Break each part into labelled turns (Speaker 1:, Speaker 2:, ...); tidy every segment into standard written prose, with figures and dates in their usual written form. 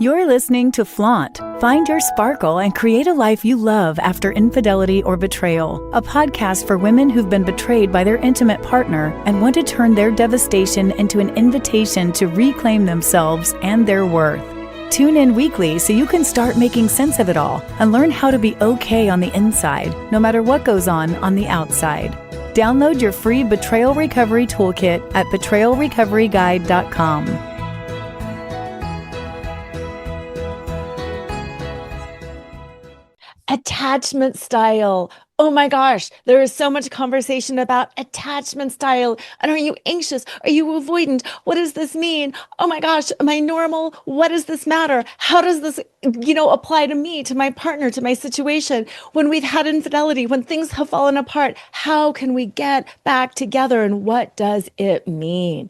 Speaker 1: You're listening to Flaunt. Find your sparkle and create a life you love after infidelity or betrayal. A podcast for women who've been betrayed by their intimate partner and want to turn their devastation into an invitation to reclaim themselves and their worth. Tune in weekly so you can start making sense of it all and learn how to be okay on the inside, no matter what goes on the outside. Download your free Betrayal Recovery Toolkit at betrayalrecoveryguide.com.
Speaker 2: Attachment style. Oh my gosh, there is so much conversation about attachment style. And are you anxious? Are you avoidant? What does this mean? Oh my gosh, am I normal? What does this matter? How does this, apply to me, to my partner, to my situation? When we've had infidelity, when things have fallen apart, how can we get back together? And what does it mean?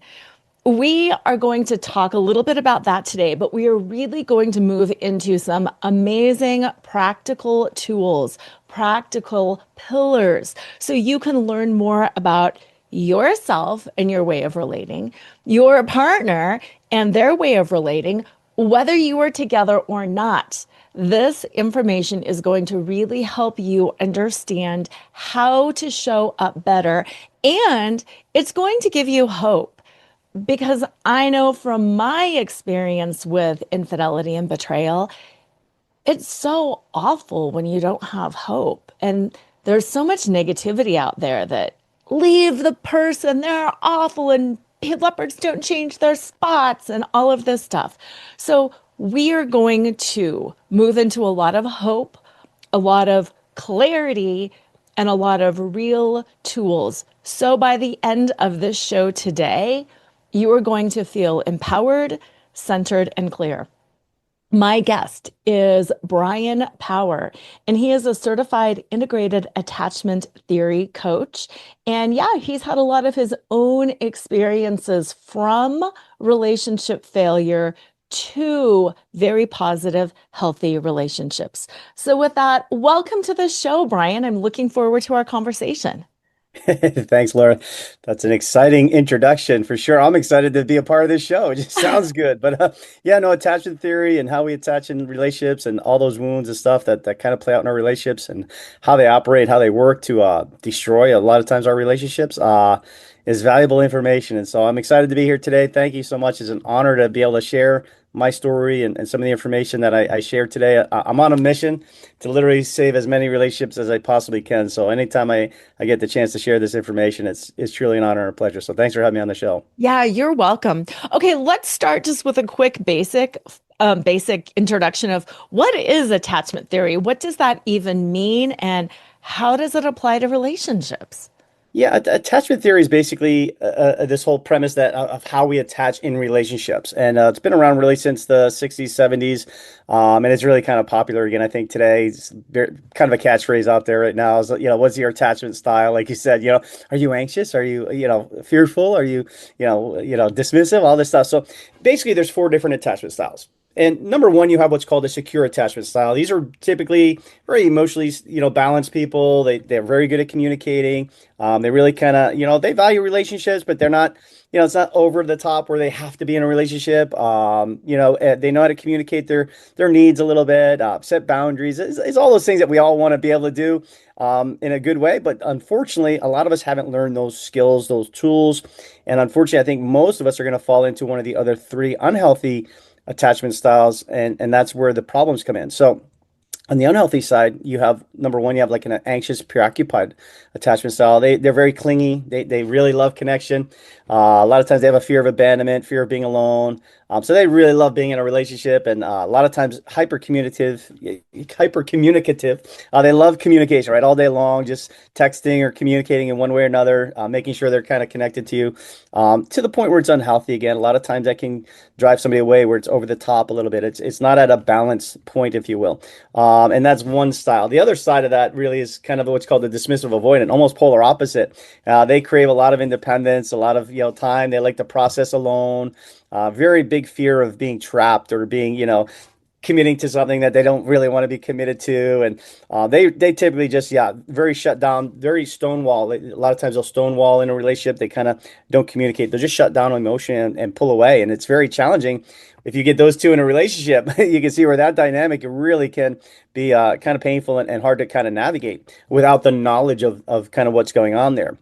Speaker 2: We are going to talk a little bit about that today, but we are really going to move into some amazing practical tools, practical pillars, so you can learn more about yourself and your way of relating, your partner and their way of relating, whether you are together or not. This information is going to really help you understand how to show up better, and it's going to give you hope. Because I know from my experience with infidelity and betrayal, it's so awful when you don't have hope. And there's so much negativity out there that leave the person, they're awful, and leopards don't change their spots and all of this stuff. So we are going to move into a lot of hope, a lot of clarity, and a lot of real tools. So by the end of this show today, you are going to feel empowered, centered, and clear. My guest is Bryan Power, and he is a certified integrated attachment theory coach. And yeah, he's had a lot of his own experiences from relationship failure to very positive, healthy relationships. So with that, welcome to the show, Bryan. I'm looking forward to our conversation.
Speaker 3: Thanks, Laura. That's an exciting introduction for sure. I'm excited to be a part of this show. It just sounds good. But yeah, no, attachment theory and how we attach in relationships and all those wounds and stuff that kind of play out in our relationships and how they operate, how they work to destroy a lot of times our relationships is valuable information. And so I'm excited to be here today. Thank you so much. It's an honor to be able to share my story and some of the information that I shared today. I'm on a mission to literally save as many relationships as I possibly can. So anytime I get the chance to share this information, it's truly an honor and a pleasure. So thanks for having me on the show.
Speaker 2: Yeah, you're welcome. Okay, let's start just with a quick basic introduction of what is attachment theory? What does that even mean? And how does it apply to relationships?
Speaker 3: Yeah, attachment theory is basically this whole premise that of how we attach in relationships, and it's been around really since the 60s, 70s, and it's really kind of popular again. I think today it's kind of a catchphrase out there right now. Is what's your attachment style? Like you said, are you anxious? Are you fearful? Are you dismissive? All this stuff. So basically, there's 4 different attachment styles. And number one, you have what's called a secure attachment style. These are typically very emotionally, balanced people. They're very good at communicating. They really kind of, they value relationships, but they're not, it's not over the top where they have to be in a relationship. They know how to communicate their needs a little bit, set boundaries. It's all those things that we all want to be able to do in a good way. But unfortunately, a lot of us haven't learned those skills, those tools. And unfortunately, I think most of us are going to fall into one of the other 3 unhealthy attachment styles, and that's where the problems come in. So on the unhealthy side, you have number one, you have like an anxious, preoccupied attachment style. They're very clingy. They really love connection. A lot of times they have a fear of abandonment, fear of being alone. So they really love being in a relationship, and a lot of times hyper communicative. They love communication, right? All day long, just texting or communicating in one way or another, making sure they're kind of connected to you, to the point where it's unhealthy. Again, a lot of times that can drive somebody away where it's over the top a little bit. It's not at a balance point, if you will. And that's one style. The other side of that really is kind of what's called the dismissive avoidant, almost polar opposite. They crave a lot of independence, a lot of time. They like to process alone. Very big fear of being trapped or being, committing to something that they don't really want to be committed to, and they typically just very shut down, very stonewall. A lot of times they'll stonewall in a relationship. They kind of don't communicate. They'll just shut down on emotion and pull away, and it's very challenging. If you get those two in a relationship, you can see where that dynamic really can be kind of painful and hard to kind of navigate without the knowledge of kind of what's going on there.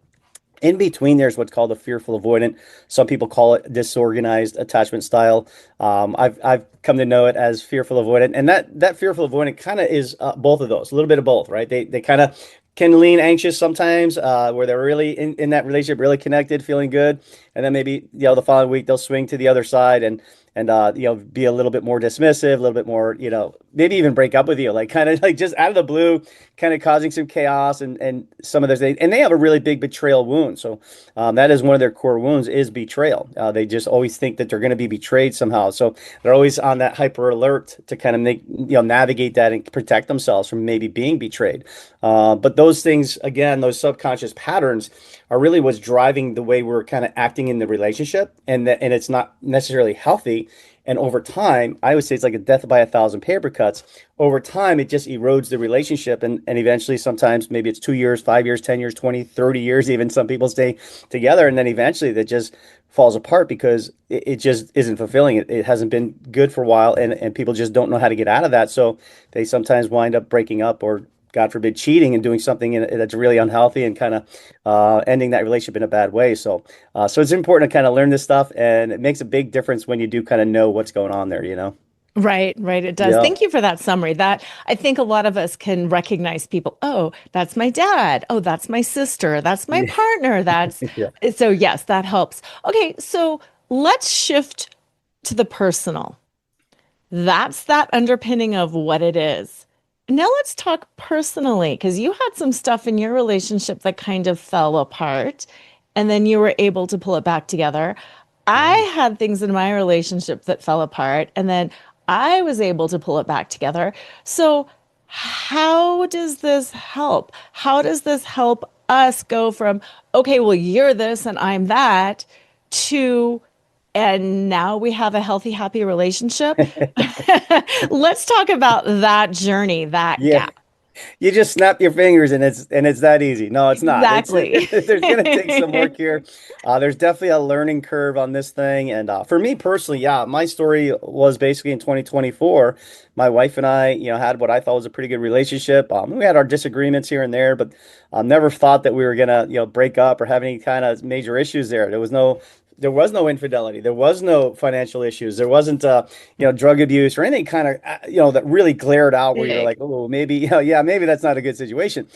Speaker 3: In between, there's what's called a fearful avoidant. Some people call it disorganized attachment style. I've come to know it as fearful avoidant, and that fearful avoidant kind of is both of those, a little bit of both, right? They kind of can lean anxious sometimes, where they're really in that relationship, really connected, feeling good, and then maybe the following week they'll swing to the other side and be a little bit more dismissive, a little bit more, maybe even break up with you, like kind of like just out of the blue, kind of causing some chaos and some of those things. And they have a really big betrayal wound. So that is one of their core wounds, is betrayal. They just always think that they're going to be betrayed somehow. So they're always on that hyper alert to kind of navigate that and protect themselves from maybe being betrayed. But those things, again, those subconscious patterns are really what's driving the way we're kind of acting in the relationship, and it's not necessarily healthy. And over time, I would say it's like a death by a thousand paper cuts. Over time, it just erodes the relationship, and eventually, sometimes maybe it's 2 years, 5 years, 10 years, 20, 30 years, even some people stay together, and then eventually that just falls apart because it just isn't fulfilling. It hasn't been good for a while, and people just don't know how to get out of that. So they sometimes wind up breaking up, or God forbid, cheating and doing something that's really unhealthy and kind of ending that relationship in a bad way. So it's important to kind of learn this stuff, and it makes a big difference when you do kind of know what's going on there,
Speaker 2: Right, right. It does.
Speaker 3: Yeah.
Speaker 2: Thank you for that summary. That I think a lot of us can recognize people. Oh, that's my dad. Oh, that's my sister. That's my
Speaker 3: Yeah.
Speaker 2: partner. That's
Speaker 3: Yeah.
Speaker 2: so yes, that helps. Okay, so let's shift to the personal. That's that underpinning of what it is. Now let's talk personally, because you had some stuff in your relationship that kind of fell apart, and then you were able to pull it back together. I
Speaker 3: Yeah.
Speaker 2: had things in my relationship that fell apart, and then I was able to pull it back together. So, how does this help? How does this help us go from, okay, well, you're this and I'm that, to and now we have a healthy, happy relationship. Let's talk about that journey, that
Speaker 3: Yeah.
Speaker 2: gap.
Speaker 3: You just snap your fingers and it's that easy. No, it's not.
Speaker 2: Exactly.
Speaker 3: There's gonna take some work here. There's definitely a learning curve on this thing. And for me personally, yeah, my story was basically in 2024. My wife and I, had what I thought was a pretty good relationship. We had our disagreements here and there, but never thought that we were gonna, break up or have any kind of major issues there. There was no infidelity. There was no financial issues. There wasn't, drug abuse or anything kind of, that really glared out where you're
Speaker 2: Big.
Speaker 3: like, oh, maybe, yeah, maybe that's not a good situation.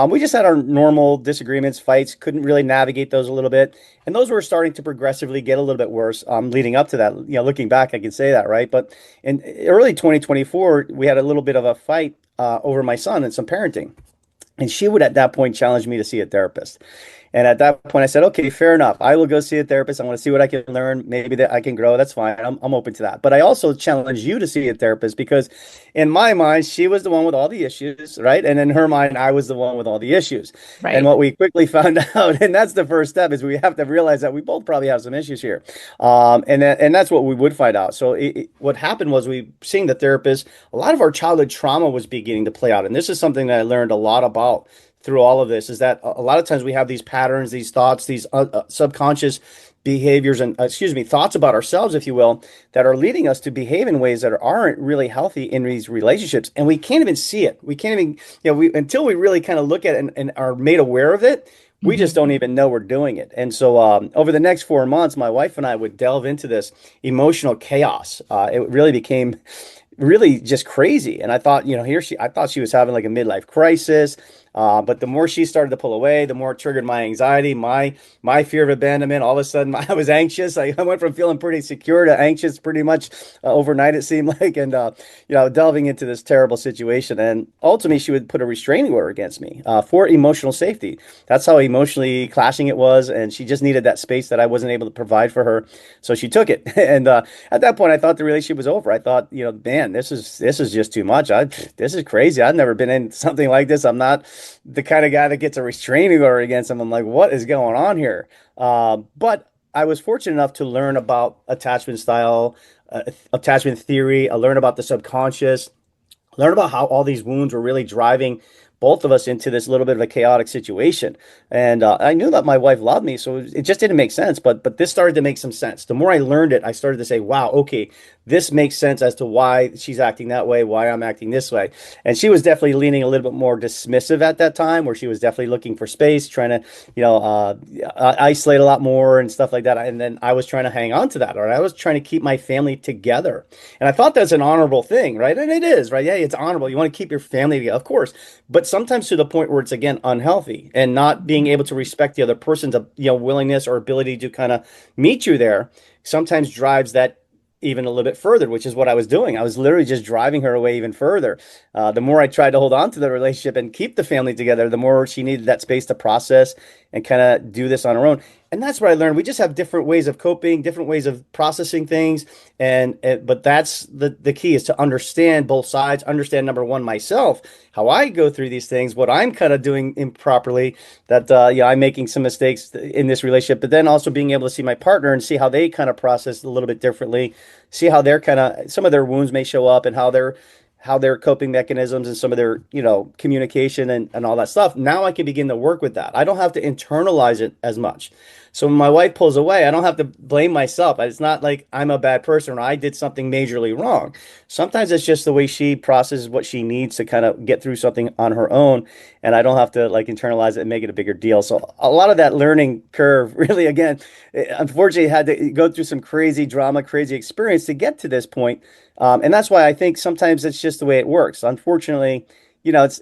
Speaker 3: We just had our normal disagreements, fights, couldn't really navigate those a little bit. And those were starting to progressively get a little bit worse, leading up to that. Looking back, I can say that, right? But in early 2024, we had a little bit of a fight over my son and some parenting. And she would at that point challenge me to see a therapist. And at that point, I said, okay, fair enough. I will go see a therapist. I want to see what I can learn. Maybe that I can grow. That's fine. I'm open to that. But I also challenge you to see a therapist because in my mind, she was the one with all the issues, right? And in her mind, I was the one with all the issues. And
Speaker 2: Right.
Speaker 3: what we quickly found out, and that's the first step, is we have to realize that we both probably have some issues here. And that's what we would find out. So what happened was we seeing the therapist, a lot of our childhood trauma was beginning to play out. And this is something that I learned a lot about through all of this, is that a lot of times we have these patterns, these thoughts, these subconscious behaviors and thoughts about ourselves, if you will, that are leading us to behave in ways that aren't really healthy in these relationships. And we can't even see it. We can't even, until we really kind of look at it and are made aware of it, we just
Speaker 2: Mhm.
Speaker 3: don't even know we're doing it. And so over the next 4 months, my wife and I would delve into this emotional chaos. It really became really just crazy. And I thought, I thought she was having like a midlife crisis. But the more she started to pull away, the more it triggered my anxiety, my fear of abandonment. All of a sudden, I was anxious. I went from feeling pretty secure to anxious pretty much overnight, it seemed like, and delving into this terrible situation. And ultimately, she would put a restraining order against me for emotional safety. That's how emotionally clashing it was, and she just needed that space that I wasn't able to provide for her, so she took it. And at that point, I thought the relationship was over. I thought, man, this is just too much. This is crazy. I've never been in something like this. I'm not the kind of guy that gets a restraining order against him. I'm like, what is going on here? But I was fortunate enough to learn about attachment style, attachment theory. I learned about the subconscious, learn about how all these wounds were really driving both of us into this little bit of a chaotic situation. And I knew that my wife loved me, so it just didn't make sense. But this started to make some sense. The more I learned it, I started to say, "Wow, okay, this makes sense as to why she's acting that way, why I'm acting this way." And she was definitely leaning a little bit more dismissive at that time, where she was definitely looking for space, trying to, isolate a lot more and stuff like that. And then I was trying to hang on to that, or I was trying to keep my family together. And I thought that's an honorable thing, right? And it is, right? Yeah, it's honorable. You want to keep your family together, of course, but sometimes to the point where it's again unhealthy and not being able to respect the other person's willingness or ability to kind of meet you there sometimes drives that even a little bit further, which is what I was doing. I was literally just driving her away even further. The more I tried to hold on to the relationship and keep the family together, the more she needed that space to process and kind of do this on her own. And that's what I learned. We just have different ways of coping, different ways of processing things. But that's the key, is to understand both sides, understand, number one, myself, how I go through these things, what I'm kind of doing improperly, that I'm making some mistakes in this relationship, but then also being able to see my partner and see how they kind of process a little bit differently, see how they're kind of, some of their wounds may show up, and how their coping mechanisms and some of their, communication and all that stuff. Now I can begin to work with that. I don't have to internalize it as much. So when my wife pulls away, I don't have to blame myself. It's not like I'm a bad person or I did something majorly wrong. Sometimes it's just the way she processes what she needs to kind of get through something on her own. And I don't have to like internalize it and make it a bigger deal. So a lot of that learning curve really, again, unfortunately had to go through some crazy drama, crazy experience to get to this point. And that's why I think sometimes it's just the way it works. Unfortunately, it's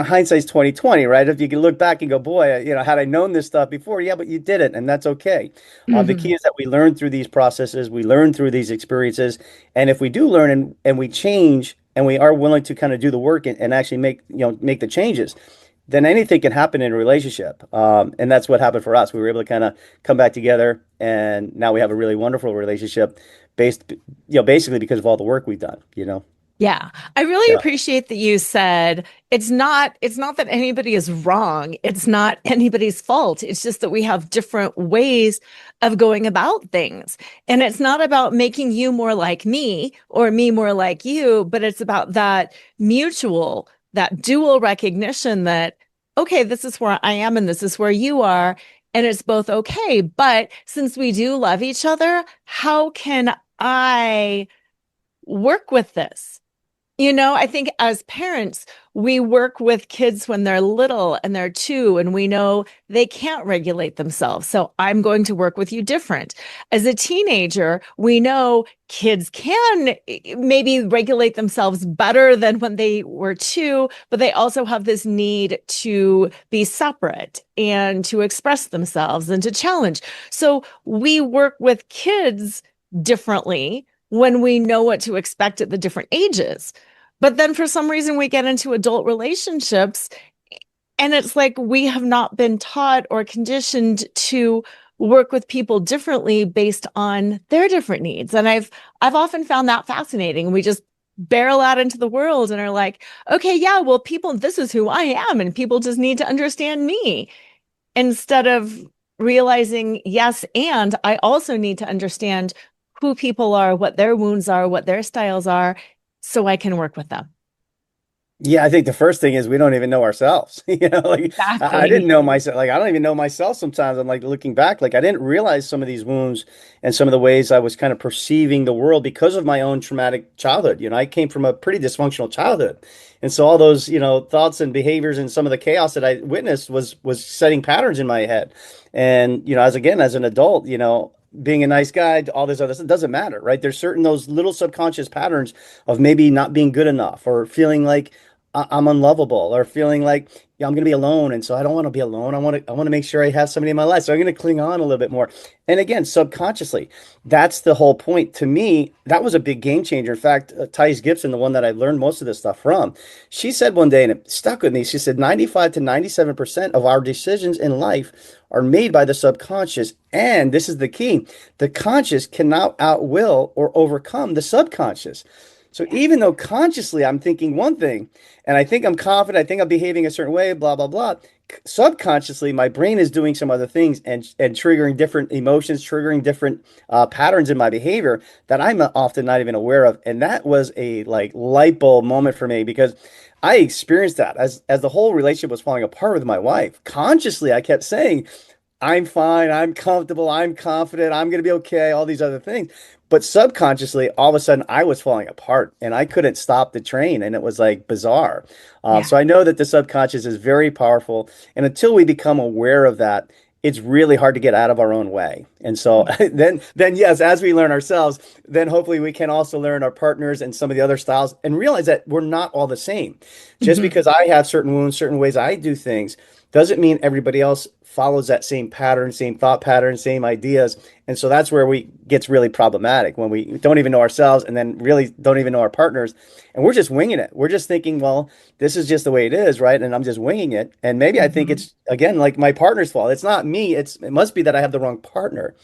Speaker 3: hindsight's 2020, right? If you can look back and go, boy, had I known this stuff before, yeah, but you didn't, and that's okay. The key is that we learn through these processes, we learn through these experiences, and if we do learn and we change and we are willing to kind of do the work and actually make the changes, then anything can happen in a relationship. And that's what happened for us. We were able to kind of come back together, and now we have a really wonderful relationship basically because of all the work we've done.
Speaker 2: Yeah. I really
Speaker 3: Yeah.
Speaker 2: appreciate that you said it's not that anybody is wrong. It's not anybody's fault. It's just that we have different ways of going about things. And it's not about making you more like me or me more like you, but it's about that that dual recognition that, okay, this is where I am and this is where you are. And it's both okay. But since we do love each other, how can I work with this? I think as parents, we work with kids when they're little and they're 2, and we know they can't regulate themselves. So I'm going to work with you different. As a teenager, we know kids can maybe regulate themselves better than when they were 2, but they also have this need to be separate and to express themselves and to challenge. So we work with kids differently when we know what to expect at the different ages. But then for some reason we get into adult relationships and it's like we have not been taught or conditioned to work with people differently based on their different needs. And I've often found that fascinating. We just barrel out into the world and are like, okay, yeah, well, people, this is who I am, and people just need to understand me, instead of realizing, yes, and I also need to understand who people are, what their wounds are, what their styles are, so I can work with them.
Speaker 3: Yeah, I think the first thing is we don't even know ourselves. Like I didn't
Speaker 2: Exactly.
Speaker 3: know myself. Like I don't even know myself sometimes. I'm like looking back, like I didn't realize some of these wounds and some of the ways I was kind of perceiving the world because of my own traumatic childhood. I came from a pretty dysfunctional childhood. And so all those, thoughts and behaviors and some of the chaos that I witnessed was setting patterns in my head. And, as an adult, being a nice guy, all this other stuff doesn't matter, right? There's certain those little subconscious patterns of maybe not being good enough, or feeling like I'm unlovable, or feeling like, yeah, I'm going to be alone. And so I don't want to be alone. I want to make sure I have somebody in my life. So I'm going to cling on a little bit more. And again, subconsciously, that's the whole point. To me, that was a big game changer. In fact, Thais Gibson, the one that I learned most of this stuff from, she said one day, and it stuck with me. She said 95 to 97% of our decisions in life are made by the subconscious. And this is the key: the conscious cannot outwill or overcome the subconscious. So even though consciously I'm thinking one thing, and I think I'm confident, I think I'm behaving a certain way, blah, blah, blah, subconsciously my brain is doing some other things and triggering different emotions, triggering different patterns in my behavior that I'm often not even aware of. And that was a like light bulb moment for me because I experienced that as the whole relationship was falling apart with my wife. Consciously, I kept saying, I'm fine, I'm comfortable, I'm confident, I'm going to be okay, all these other things. But subconsciously, all of a sudden, I was falling apart and I couldn't stop the train. And it was like bizarre.
Speaker 2: Yeah.
Speaker 3: So I know that the subconscious is very powerful. And until we become aware of that, it's really hard to get out of our own way. And so then yes, as we learn ourselves, then hopefully we can also learn our partners and some of the other styles and realize that we're not all the same. Just
Speaker 2: Mhm.
Speaker 3: because I have certain wounds, certain ways I do things, doesn't mean everybody else follows that same pattern, same thought pattern, same ideas. And so that's where we gets really problematic when we don't even know ourselves and then really don't even know our partners. And we're just winging it. We're just thinking, well, this is just the way it is, right? And I'm just winging it. And maybe I think
Speaker 2: Mhm.
Speaker 3: it's again like my partner's fault. It's not me. It must be that I have the wrong partner.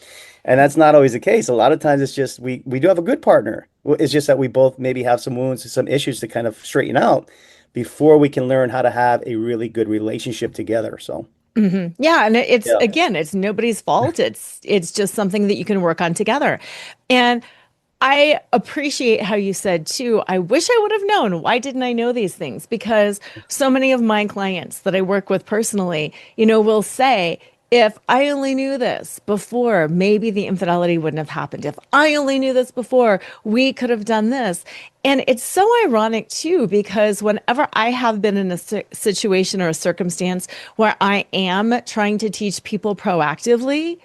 Speaker 3: And that's not always the case. A lot of times it's just we do have a good partner. It's just that we both maybe have some wounds, some issues to kind of straighten out before we can learn how to have a really good relationship together. So,
Speaker 2: Yeah, and it's
Speaker 3: yeah.
Speaker 2: again, it's nobody's fault. It's just something that you can work on together. And I appreciate how you said too, I wish I would have known. Why didn't I know these things? Because so many of my clients that I work with personally, will say, if I only knew this before, maybe the infidelity wouldn't have happened. If I only knew this before, we could have done this. And it's so ironic too, because whenever I have been in a situation or a circumstance where I am trying to teach people proactively,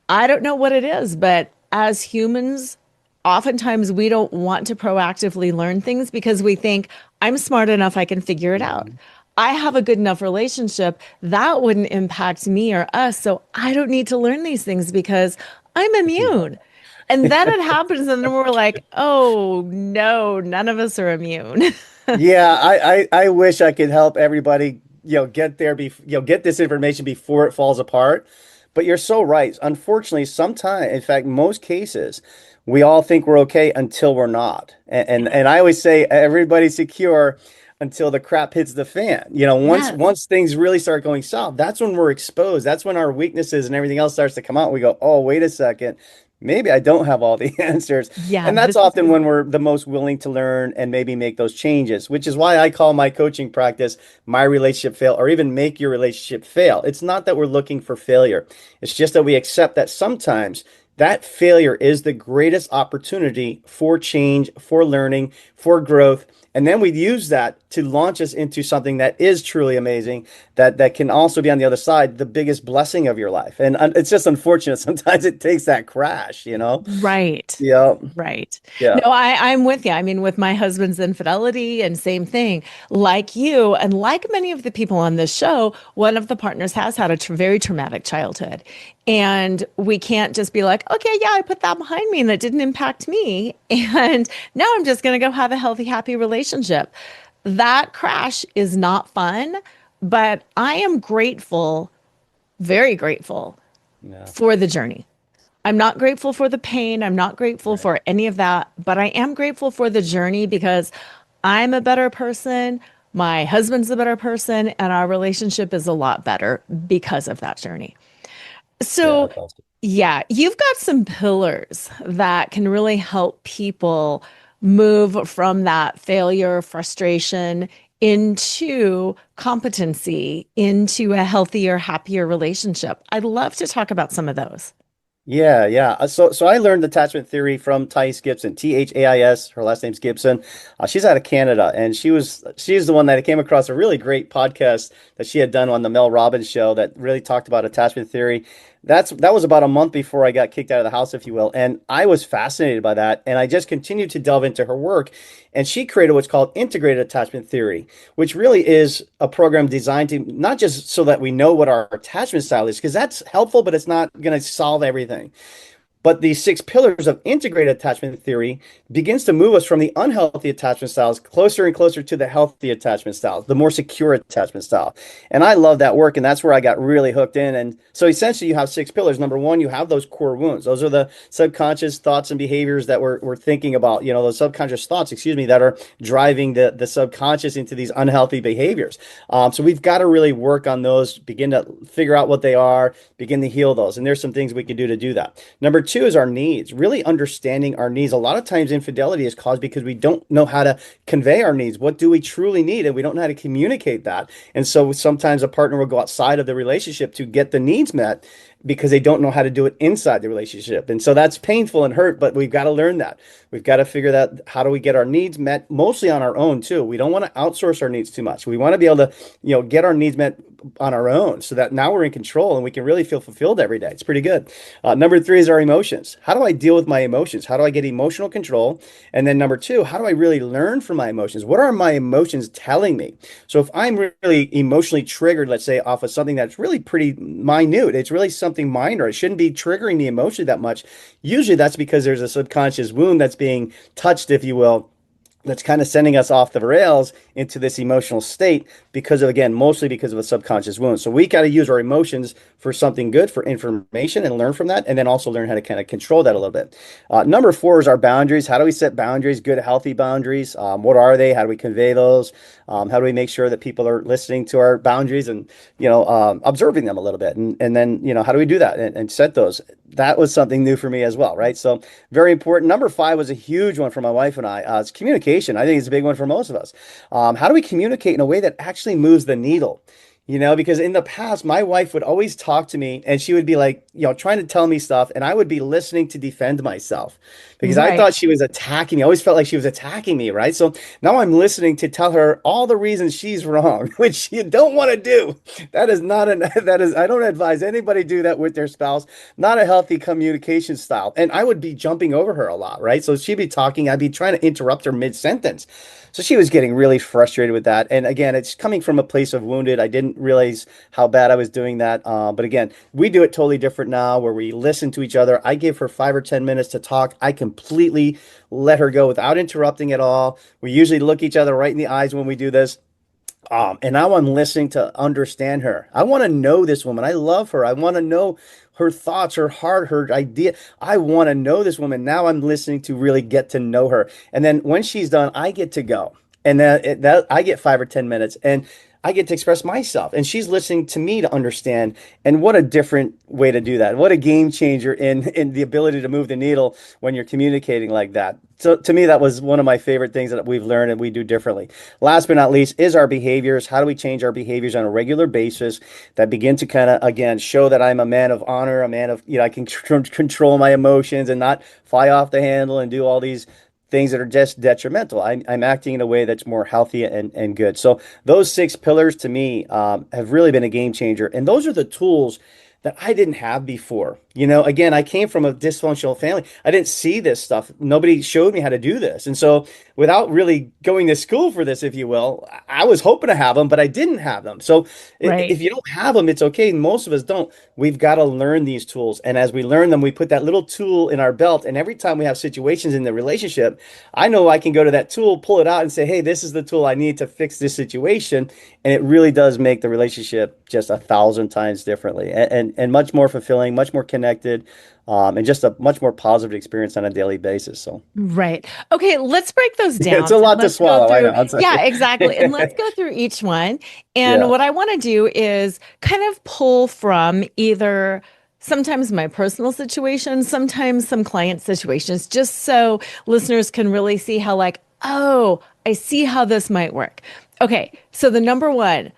Speaker 2: I don't know what it is, but as humans, oftentimes we don't want to proactively learn things because we think, I'm smart enough, I can figure it out.
Speaker 3: Mhm.
Speaker 2: I have a good enough relationship that wouldn't impact me or us. So I don't need to learn these things because I'm immune. And then it happens, and then we're like, oh no, none of us are immune.
Speaker 3: Yeah, I wish I could help everybody, get there, get this information before it falls apart. But you're so right. Unfortunately, sometimes, in fact, most cases, we all think we're okay until we're not. And I always say everybody's secure until the crap hits the fan.
Speaker 2: Yes.
Speaker 3: Once things really start going south, that's when we're exposed. That's when our weaknesses and everything else starts to come out. We go, oh, wait a second. Maybe I don't have all the answers.
Speaker 2: Yeah,
Speaker 3: And that's
Speaker 2: this is
Speaker 3: often when we're the most willing to learn and maybe make those changes, which is why I call my coaching practice my relationship fail or even make your relationship fail. It's not that we're looking for failure. It's just that we accept that sometimes that failure is the greatest opportunity for change, for learning, for growth. And then we use that to launch us into something that is truly amazing, that can also be on the other side, the biggest blessing of your life. And it's just unfortunate. Sometimes it takes that crash, you know?
Speaker 2: right.
Speaker 3: Yeah.
Speaker 2: Right.
Speaker 3: Yeah.
Speaker 2: No, I'm with you. I mean, with my husband's infidelity and same thing, like you and like many of the people on this show, one of the partners has had a very traumatic childhood. And we can't just be like, okay, yeah, I put that behind me and it didn't impact me. And now I'm just going to go have a healthy, happy relationship. That crash is not fun, but I am grateful, very grateful
Speaker 3: Yeah.
Speaker 2: for the journey. I'm not grateful for the pain. I'm not grateful
Speaker 3: Right.
Speaker 2: for any of that, but I am grateful for the journey because I'm a better person. My husband's a better person, and our relationship is a lot better because of that journey.
Speaker 3: Yeah.
Speaker 2: So,
Speaker 3: That's awesome.
Speaker 2: yeah, you've got some pillars that can really help people move from that failure, frustration into competency, into a healthier, happier relationship. I'd love to talk about some of those.
Speaker 3: Yeah, yeah. So I learned attachment theory from Thais Gibson, Thais. Her last name's Gibson. She's out of Canada, and she's the one that I came across a really great podcast that she had done on the Mel Robbins show that really talked about attachment theory. That was about a month before I got kicked out of the house, if you will, and I was fascinated by that, and I just continued to delve into her work, and she created what's called integrated attachment theory, which really is a program designed to not just so that we know what our attachment style is, because that's helpful, but it's not going to solve everything. But the six pillars of integrated attachment theory begins to move us from the unhealthy attachment styles closer and closer to the healthy attachment styles, the more secure attachment style. And I love that work. And that's where I got really hooked in. And so essentially you have six pillars. Number one, you have those core wounds. Those are the subconscious thoughts and behaviors that we're thinking about, those subconscious thoughts, excuse me, that are driving the subconscious into these unhealthy behaviors. So we've got to really work on those, begin to figure out what they are, begin to heal those. And there's some things we can do to do that. Number two is our needs, really understanding our needs. A lot of times infidelity is caused because we don't know how to convey our needs. What do we truly need? And we don't know how to communicate that. And so sometimes a partner will go outside of the relationship to get the needs met because they don't know how to do it inside the relationship. And so that's painful and hurt, but we've got to learn that. We've got to figure that how do we get our needs met mostly on our own too. We don't want to outsource our needs too much. We want to be able to, get our needs met on our own so that now we're in control and we can really feel fulfilled every day. It's pretty good. Number three is our emotions. How do I deal with my emotions? How do I get emotional control? And then number two, how do I really learn from my emotions? What are my emotions telling me? So if I'm really emotionally triggered, let's say off of something that's really pretty minute, it's really something minor. It shouldn't be triggering the emotion that much. Usually that's because there's a subconscious wound that's being touched, if you will, that's kind of sending us off the rails into this emotional state because of, again, mostly because of a subconscious wound. So we got to use our emotions for something good, for information, and learn from that, and then also learn how to kind of control that a little bit. Number four is our boundaries. How do we set boundaries, good, healthy boundaries? What are they? How do we convey those? How do we make sure that people are listening to our boundaries and, observing them a little bit? And then, how do we do that and set those? That was something new for me as well, right? So very important. Number five was a huge one for my wife and I. It's communication. I think it's a big one for most of us. How do we communicate in a way that actually moves the needle? Because in the past, my wife would always talk to me and she would be like, trying to tell me stuff. And I would be listening to defend myself because I thought she was attacking me. I always felt like she was attacking me, right? So now I'm listening to tell her all the reasons she's wrong, which you don't want to do. I don't advise anybody do that with their spouse. Not a healthy communication style. And I would be jumping over her a lot, right? So she'd be talking, I'd be trying to interrupt her mid-sentence. So she was getting really frustrated with that. And again, it's coming from a place of wounded. I didn't realize how bad I was doing that. But again, we do it totally different now where we listen to each other. I give her 5 or 10 minutes to talk. I completely let her go without interrupting at all. We usually look each other right in the eyes when we do this. And now I'm listening to understand her. I want to know this woman. I love her. I want to know her thoughts, her heart, her idea. I want to know this woman. Now I'm listening to really get to know her. And then when she's done, I get to go. And then I get 5 or 10 minutes and I get to express myself. And she's listening to me to understand. And what a different way to do that. What a game changer in the ability to move the needle when you're communicating like that. So to me, that was one of my favorite things that we've learned and we do differently. Last but not least is our behaviors. How do we change our behaviors on a regular basis that begin to kind of, again, show that I'm a man of honor, a man of, I can control my emotions and not fly off the handle and do all these things that are just detrimental. I'm acting in a way that's more healthy and good. So those 6 pillars to me have really been a game changer. And those are the tools that I didn't have before. Again, I came from a dysfunctional family. I didn't see this stuff. Nobody showed me how to do this. And so without really going to school for this, if you will, I was hoping to have them, but I didn't have them. So if you don't have them, it's okay. Most of us don't. We've got to learn these tools. And as we learn them, we put that little tool in our belt. And every time we have situations in the relationship, I know I can go to that tool, pull it out and say, hey, this is the tool I need to fix this situation. And it really does make the relationship just 1,000 times differently and much more fulfilling, much more connected, and just a much more positive experience on a daily basis. So,
Speaker 2: right. Okay, let's break those down.
Speaker 3: it's a lot to swallow. I know.
Speaker 2: Yeah, exactly. And let's go through each one. And what I want to do is kind of pull from either sometimes my personal situation, sometimes some client situations, just so listeners can really see how oh, I see how this might work. Okay, so the number one,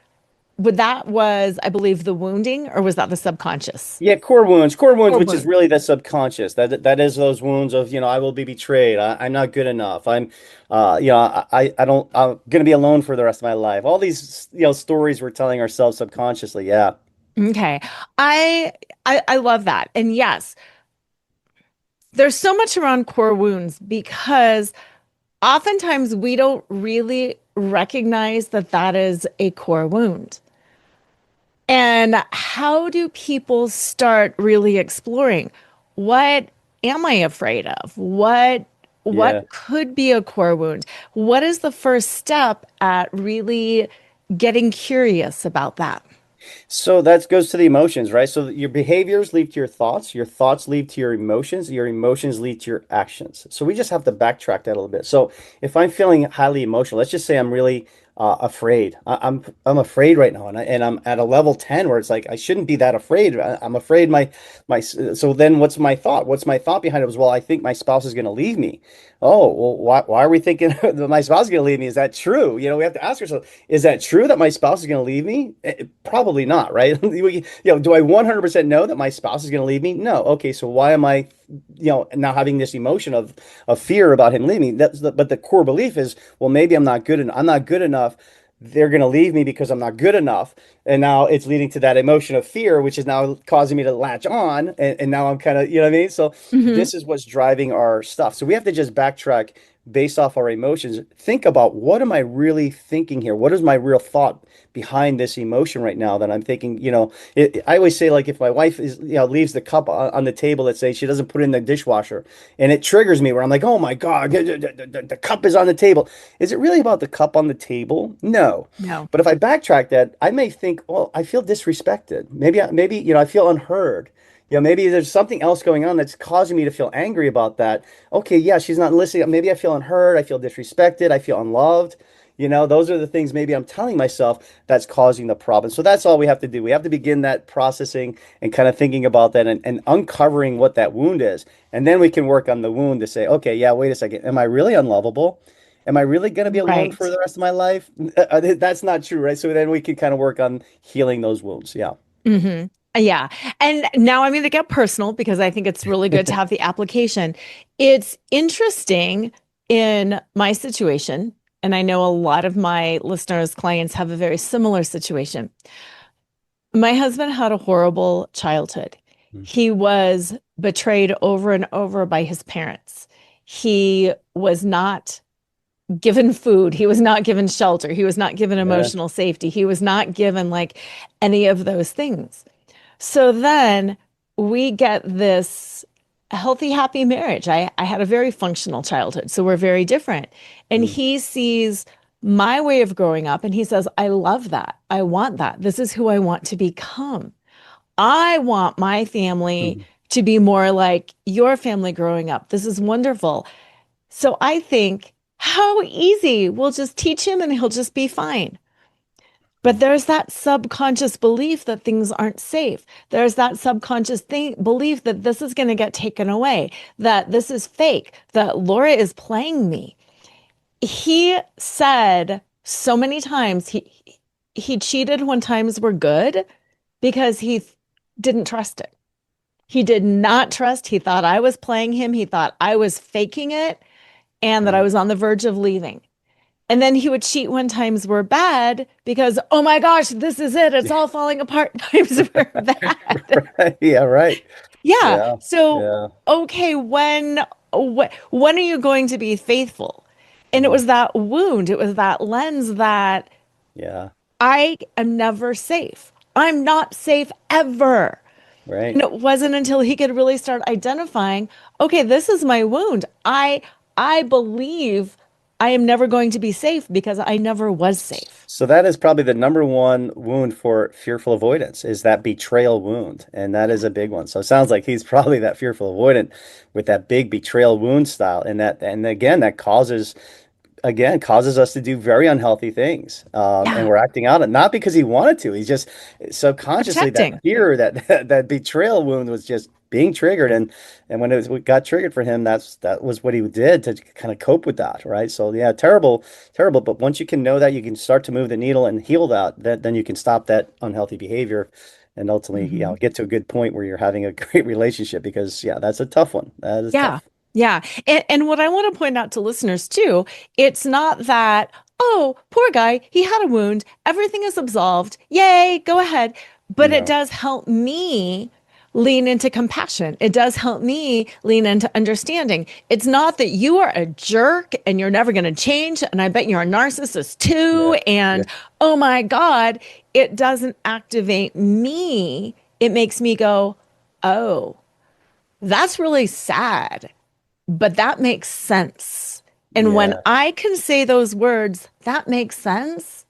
Speaker 2: that was, I believe, the wounding, or was that the subconscious?
Speaker 3: Yeah, core wounds, which is really the subconscious. That is those wounds of, I will be betrayed. I'm not good enough. I'm going to be alone for the rest of my life. All these, stories we're telling ourselves subconsciously. Yeah.
Speaker 2: Okay. I love that. And yes, there's so much around core wounds because oftentimes we don't really recognize that that is a core wound. And how do people start really exploring what am I afraid of? What
Speaker 3: Yeah.
Speaker 2: could be a core wound? What is the first step at really getting curious about that?
Speaker 3: So that goes to the emotions, right? So your behaviors lead to your thoughts lead to your emotions lead to your actions. So we just have to backtrack that a little bit. So if I'm feeling highly emotional, let's just say I'm really afraid. I'm afraid right now, and I'm at a level 10 where it's like I shouldn't be that afraid. I'm afraid my. So then, what's my thought? What's my thought behind it? Was, well, I think my spouse is going to leave me. Oh, well, why are we thinking that my spouse is going to leave me? Is that true? We have to ask ourselves, is that true that my spouse is going to leave me? Probably not, right? Do I 100% know that my spouse is going to leave me? No. Okay, so why am I, now having this emotion of fear about him leaving me? But the core belief is, well, maybe I'm not good enough. I'm not good enough. They're going to leave me because I'm not good enough. And now it's leading to that emotion of fear, which is now causing me to latch on. And now I'm kind of, you know what I mean? So
Speaker 2: Hmm.
Speaker 3: this is what's driving our stuff. So we have to just backtrack based off our emotions. Think about, what am I really thinking here? What is my real thought behind this emotion right now that I'm thinking? I always say, like, if my wife leaves the cup on the table, let's say she doesn't put it in the dishwasher, and it triggers me where I'm like, oh my God, the cup is on the table. Is it really about the cup on the table? No.
Speaker 2: No.
Speaker 3: But if I backtrack that, I may think, well, I feel disrespected. Maybe I feel unheard. Maybe there's something else going on that's causing me to feel angry about that. Okay, yeah, she's not listening. Maybe I feel unheard. I feel disrespected. I feel unloved. Those are the things maybe I'm telling myself that's causing the problem. So that's all we have to do. We have to begin that processing and kind of thinking about that, and uncovering what that wound is. And then we can work on the wound to say, okay, yeah, wait a second. Am I really unlovable? Am I really going to be alone for
Speaker 2: Right.
Speaker 3: the rest of my life? That's not true, right? So then we can kind of work on healing those wounds. Yeah.
Speaker 2: Hmm. Yeah. And now I'm going to get personal because I think it's really good to have the application. It's interesting in my situation, and I know a lot of my listeners, clients have a very similar situation. My husband had a horrible childhood. He was betrayed over and over by his parents. He was not given food. He was not given shelter. He was not given
Speaker 3: Yeah.
Speaker 2: emotional safety. He was not given like any of those things. So then we get this healthy, happy marriage. I had a very functional childhood, so we're very different. And
Speaker 3: Mm,
Speaker 2: he sees my way of growing up and he says, I love that. I want that. This is who I want to become. I want my family
Speaker 3: mm,
Speaker 2: to be more like your family growing up. This is wonderful. So I think, how easy. We'll just teach him and he'll just be fine. But
Speaker 3: mm.
Speaker 2: there's that subconscious belief that things aren't safe. There's that subconscious belief that this is going to get taken away, that this is fake, that Laura is playing me. He said so many times he cheated when times were good because he didn't trust it. He did not trust. He thought I was playing him. He thought I was faking it and that I
Speaker 3: Right.
Speaker 2: was on the verge of leaving. And then he would cheat when times were bad because, oh my gosh, this is it. It's all falling apart. Times were bad.
Speaker 3: Right. Yeah, right.
Speaker 2: Yeah.
Speaker 3: Yeah.
Speaker 2: So,
Speaker 3: Yeah.
Speaker 2: okay, when are you going to be faithful? And it
Speaker 3: Mm,
Speaker 2: was that wound, it was that lens that
Speaker 3: yeah.
Speaker 2: I am never safe. I'm not safe ever. And
Speaker 3: Right.
Speaker 2: it wasn't until he could really start identifying, okay, this is my wound. I believe I am never going to be safe because I never was safe.
Speaker 3: So that is probably the number one wound for fearful avoidance, is that betrayal wound. And that is a big one. So it sounds like he's probably that fearful avoidant with that big betrayal wound style. And again, that causes us to do very unhealthy things. And
Speaker 2: Yeah,
Speaker 3: we're acting out, not because he wanted to. He's just subconsciously, that
Speaker 2: protecting.
Speaker 3: fear, that betrayal wound was just being triggered. And when it got triggered for him, that was what he did to kind of cope with that, right? So yeah, terrible, terrible. But once you can know that, you can start to move the needle and heal that, then you can stop that unhealthy behavior and ultimately,
Speaker 2: Mhm.
Speaker 3: get to a good point where you're having a great relationship, because yeah, that's a tough one. That is
Speaker 2: Yeah.
Speaker 3: tough.
Speaker 2: Yeah. And what I want to point out to listeners too, it's not that, oh, poor guy, he had a wound, everything is absolved. Yay, go ahead. But it
Speaker 3: No.
Speaker 2: does help me lean into compassion. It does help me lean into understanding. It's not that you are a jerk and you're never going to change. And I bet you're a narcissist
Speaker 3: Yeah.
Speaker 2: too.
Speaker 3: Yeah.
Speaker 2: And oh my God, it doesn't activate me. It makes me go, oh. That's really sad, but that makes sense. And when
Speaker 3: Yeah.
Speaker 2: I can say those words, that makes sense,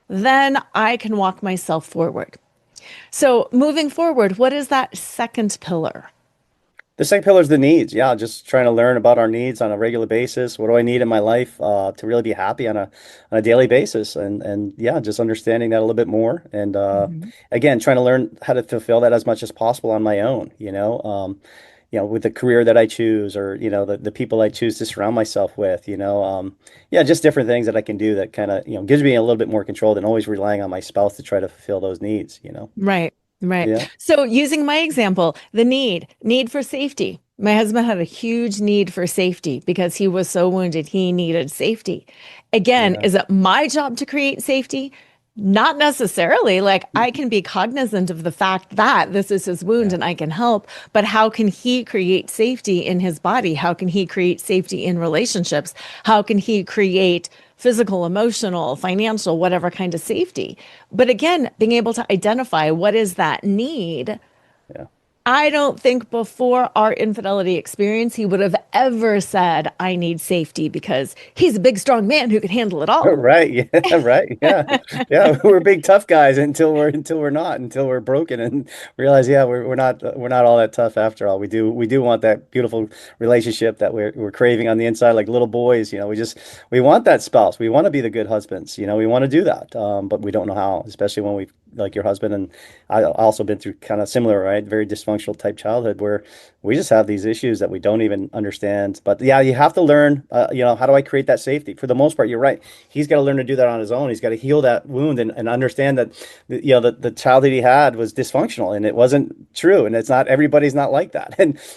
Speaker 2: then I can walk myself forward. So, moving forward, what is that second pillar?
Speaker 3: The second pillar is the needs. Yeah, just trying to learn about our needs on a regular basis. What do I need in my life to really be happy on a daily basis? And yeah, just understanding that a little bit more. And
Speaker 2: Mhm.
Speaker 3: again, trying to learn how to fulfill that as much as possible on my own. With the career that I choose, or the people I choose to surround myself with. Yeah, just different things that I can do that kind of gives me a little bit more control than always relying on my spouse to try to fulfill those needs.
Speaker 2: Right, right.
Speaker 3: Yeah,
Speaker 2: So using my example, the need for safety. My husband had a huge need for safety because he was so wounded. He needed safety. Again,
Speaker 3: yeah,
Speaker 2: is it my job to create safety? Not necessarily. Like I can be cognizant of the fact that this is his wound
Speaker 3: yeah.
Speaker 2: and I can help, but how can he create safety in his body? How can he create safety in relationships? How can he create physical, emotional, financial, whatever kind of safety? But again, being able to identify what is that need.
Speaker 3: Yeah.
Speaker 2: I don't think before our infidelity experience, he would have ever said, I need safety because he's a big, strong man who can handle it all.
Speaker 3: Right. Yeah. Right. Yeah. Yeah. We're big tough guys until we're not, until we're broken and realize, yeah, we're not all that tough after all. We do want that beautiful relationship that we're craving on the inside, like little boys. We want that spouse. We want to be the good husbands. We want to do that. But we don't know how, especially when we like your husband and I also been through kind of similar, right? Very dysfunctional type childhood where we just have these issues that we don't even understand. But yeah, you have to learn, how do I create that safety? For the most part, you're right. He's got to learn to do that on his own. He's got to heal that wound and understand that, the child that he had was dysfunctional and it wasn't true. And it's not, everybody's not like that.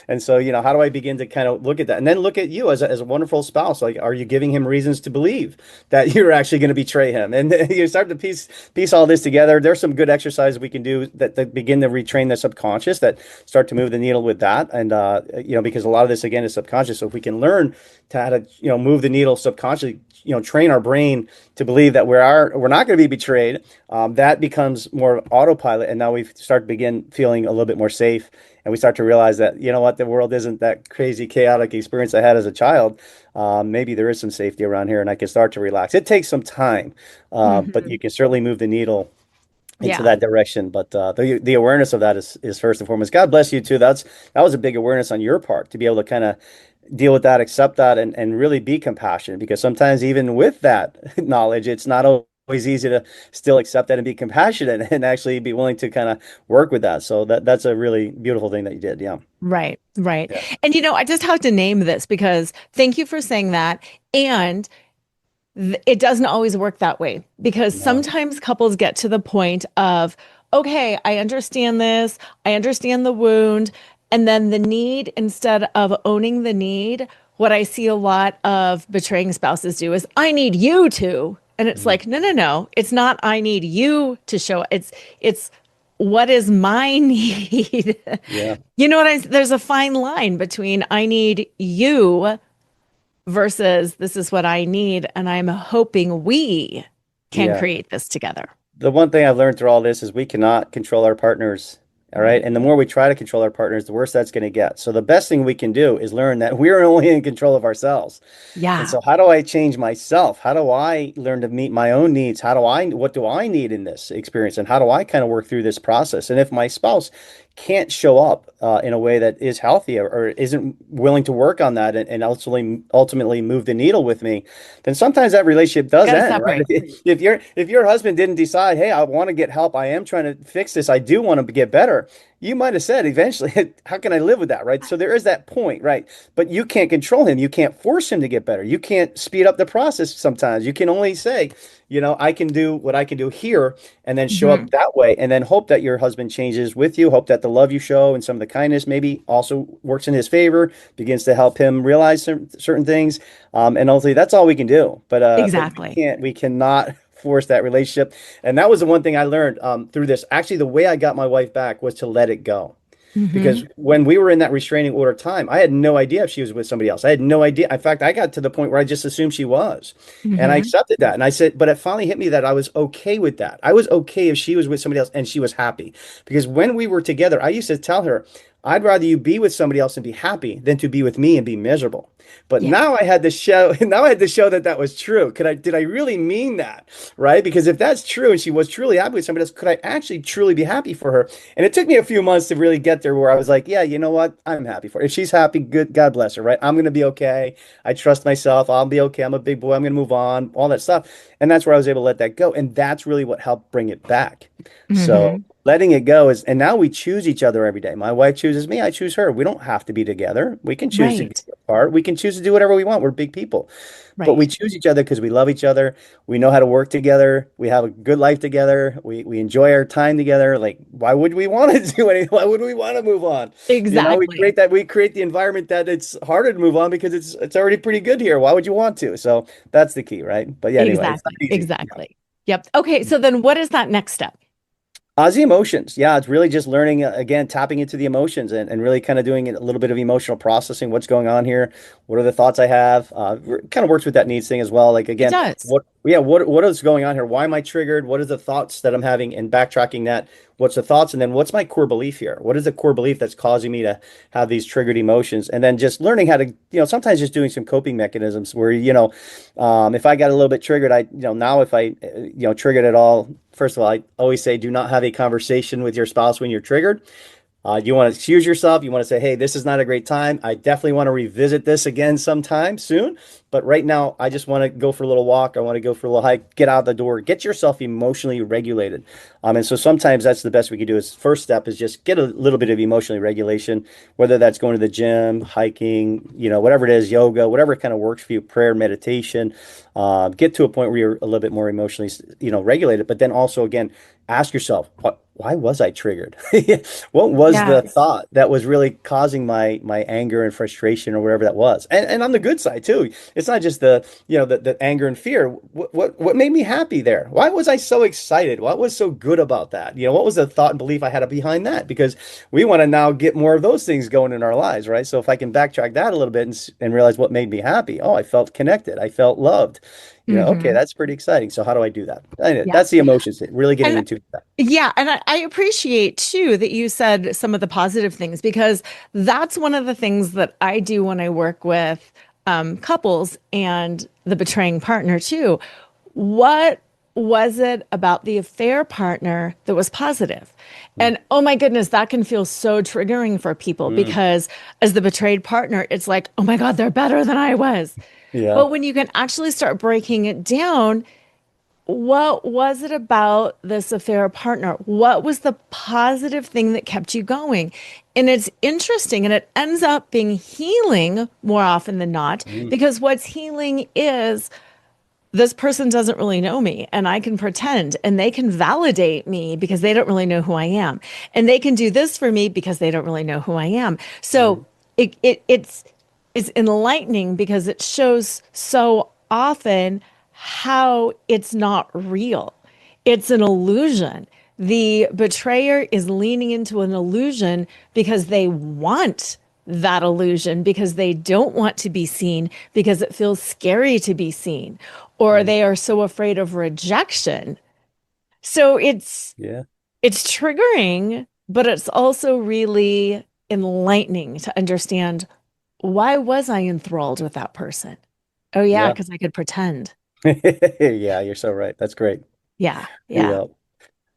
Speaker 3: And so, how do I begin to kind of look at that and then look at you as a wonderful spouse? Like, are you giving him reasons to believe that you're actually going to betray him? And you start to piece all this together. There's some good exercises we can do that begin to retrain the subconscious, that start to move the needle with that. And because a lot of this again is subconscious. So if we can learn to how to move the needle subconsciously, train our brain to believe that we're not going to be betrayed, that becomes more autopilot. And now we start to begin feeling a little bit more safe. And we start to realize that, what, the world isn't that crazy, chaotic experience I had as a child. Maybe there is some safety around here and I can start to relax. It takes some time, but
Speaker 2: Mhm.
Speaker 3: you can certainly move the needle into
Speaker 2: Yeah.
Speaker 3: that direction. But the awareness of that is first and foremost. God bless you too. That was a big awareness on your part to be able to kind of deal with that, accept that, and really be compassionate. Because sometimes even with that knowledge, it's not always easy to still accept that and be compassionate and actually be willing to kind of work with that. So that's a really beautiful thing that you did. Yeah.
Speaker 2: Right, right.
Speaker 3: Yeah.
Speaker 2: And I just have to name this because thank you for saying that. And it doesn't always work that way because
Speaker 3: No.
Speaker 2: sometimes couples get to the point of, okay, I understand this, I understand the wound, and then the need, instead of owning the need, what I see a lot of betraying spouses do is, I need you to. And it's
Speaker 3: Mhm.
Speaker 2: like, no, no, no, it's not, I need you to show. It's what is my need?
Speaker 3: Yeah.
Speaker 2: There's a fine line between I need you versus this is what I need, and I'm hoping we can
Speaker 3: Yeah.
Speaker 2: create this together.
Speaker 3: The one thing I've learned through all this is we cannot control our partners. All right.
Speaker 2: Right.
Speaker 3: And the more we try to control our partners, the worse that's going to get. So the best thing we can do is learn that we're only in control of ourselves. And
Speaker 2: Yeah.
Speaker 3: so how do I change myself? How do I learn to meet my own needs? What do I need in this experience? And how do I kind of work through this process? And if my spouse can't show up in a way that is healthy, or isn't willing to work on that and ultimately move the needle with me, then sometimes that relationship does
Speaker 2: Got to
Speaker 3: end, right?
Speaker 2: separate.
Speaker 3: If your husband didn't decide, hey, I want to get help, I am trying to fix this, I do want to get better, you might have said eventually, how can I live with that, right? So there is that point, right? But you can't control him. You can't force him to get better. You can't speed up the process sometimes. You can only say, I can do what I can do here and then show
Speaker 2: Mhm.
Speaker 3: up that way and then hope that your husband changes with you. Hope that the love you show and some of the kindness maybe also works in his favor, begins to help him realize certain things. And ultimately, that's all we can do. But
Speaker 2: Exactly.
Speaker 3: we cannot force that relationship. And that was the one thing I learned through this. Actually, the way I got my wife back was to let it go. Because
Speaker 2: Hmm.
Speaker 3: when we were in that restraining order time, I had no idea if she was with somebody else. I had no idea. In fact, I got to the point where I just assumed she was. And I
Speaker 2: Hmm.
Speaker 3: accepted that. And I said, but it finally hit me that I was okay with that. I was okay if she was with somebody else and she was happy. Because when we were together, I used to tell her, I'd rather you be with somebody else and be happy than to be with me and be miserable. But
Speaker 2: Yeah.
Speaker 3: now I had to show, now I had to show that that was true. Did I really mean that? Right? Because if that's true and she was truly happy with somebody else, could I actually truly be happy for her? And it took me a few months to really get there where I was like, yeah, you know what? I'm happy for her. If she's happy, good, God bless her, right? I'm going to be okay. I trust myself. I'll be okay. I'm a big boy. I'm going to move on, all that stuff. And that's where I was able to let that go. And that's really what helped bring it back. So
Speaker 2: Hmm.
Speaker 3: letting it go is, and now we choose each other every day. My wife chooses me. I choose her. We don't have to be together. We can choose to be
Speaker 2: Right.
Speaker 3: apart. We can choose to do whatever we want. We're big people, but we
Speaker 2: Right.
Speaker 3: choose each other because we love each other. We know how to work together. We have a good life together. We enjoy our time together. Like, why would we want to do anything? Why would we want to move on?
Speaker 2: Exactly.
Speaker 3: We create the environment that it's harder to move on because it's already pretty good here. Why would you want to? So that's the key, right? But yeah, anyway, it's not
Speaker 2: Exactly.
Speaker 3: easy.
Speaker 2: Exactly. Yep. Okay. So then what is that next step?
Speaker 3: The emotions. Yeah, it's really just learning again, tapping into the emotions and really kind of doing a little bit of emotional processing. What's going on here? What are the thoughts I have? Kind of works with that needs thing as well. Like
Speaker 2: It
Speaker 3: again,
Speaker 2: does.
Speaker 3: what is going on here? Why am I triggered? What are the thoughts that I'm having? And backtracking that, what's the thoughts? And then what's my core belief here? What is the core belief that's causing me to have these triggered emotions? And then just learning how to, sometimes just doing some coping mechanisms where, if I got a little bit triggered, now if I, triggered at all, first of all, I always say do not have a conversation with your spouse when you're triggered. You want to excuse yourself. You want to say, hey, this is not a great time. I definitely want to revisit this again sometime soon. But right now, I just want to go for a little walk. I want to go for a little hike, get out the door, get yourself emotionally regulated. And so sometimes that's the best we can do is first step is just get a little bit of emotionally regulation, whether that's going to the gym, hiking, whatever it is, yoga, whatever kind of works for you, prayer, meditation. Get to a point where you're a little bit more emotionally, regulated. But then also, again, ask yourself, why was I triggered? What was the
Speaker 2: Yes.
Speaker 3: thought that was really causing my anger and frustration or whatever that was? And on the good side too, it's not just the anger and fear. What made me happy there? Why was I so excited? What was so good about that? What was the thought and belief I had behind that? Because we want to now get more of those things going in our lives, right? So if I can backtrack that a little bit and realize what made me happy, oh, I felt connected, I felt loved. Okay,
Speaker 2: Hmm.
Speaker 3: that's pretty exciting. So how do I do that?
Speaker 2: Yeah.
Speaker 3: That's the emotions, really getting
Speaker 2: And
Speaker 3: into that.
Speaker 2: yeah, and I appreciate too that you said some of the positive things because that's one of the things that I do when I work with couples and the betraying partner too. What was it about the affair partner that was positive?
Speaker 3: Mm,
Speaker 2: And oh my goodness, that can feel so triggering for people
Speaker 3: mm,
Speaker 2: because as the betrayed partner, it's like, oh my God, they're better than I was.
Speaker 3: yeah.
Speaker 2: But when you can actually start breaking it down, what was it about this affair partner? What was the positive thing that kept you going? And it's interesting, and it ends up being healing more often than not,
Speaker 3: Mm,
Speaker 2: because what's healing is this person doesn't really know me, and I can pretend, and they can validate me because they don't really know who I am. And they can do this for me because they don't really know who I am. So
Speaker 3: mm,
Speaker 2: it's enlightening because it shows so often how it's not real. It's an illusion. The betrayer is leaning into an illusion because they want that illusion, because they don't want to be seen, because it feels scary to be seen, or
Speaker 3: mm,
Speaker 2: they are so afraid of rejection. So
Speaker 3: yeah.
Speaker 2: it's triggering, but it's also really enlightening to understand why was I enthralled with that person? Oh yeah,
Speaker 3: Yeah.
Speaker 2: because I could pretend.
Speaker 3: Yeah, you're so right. That's great.
Speaker 2: Yeah, yeah.
Speaker 3: Yeah.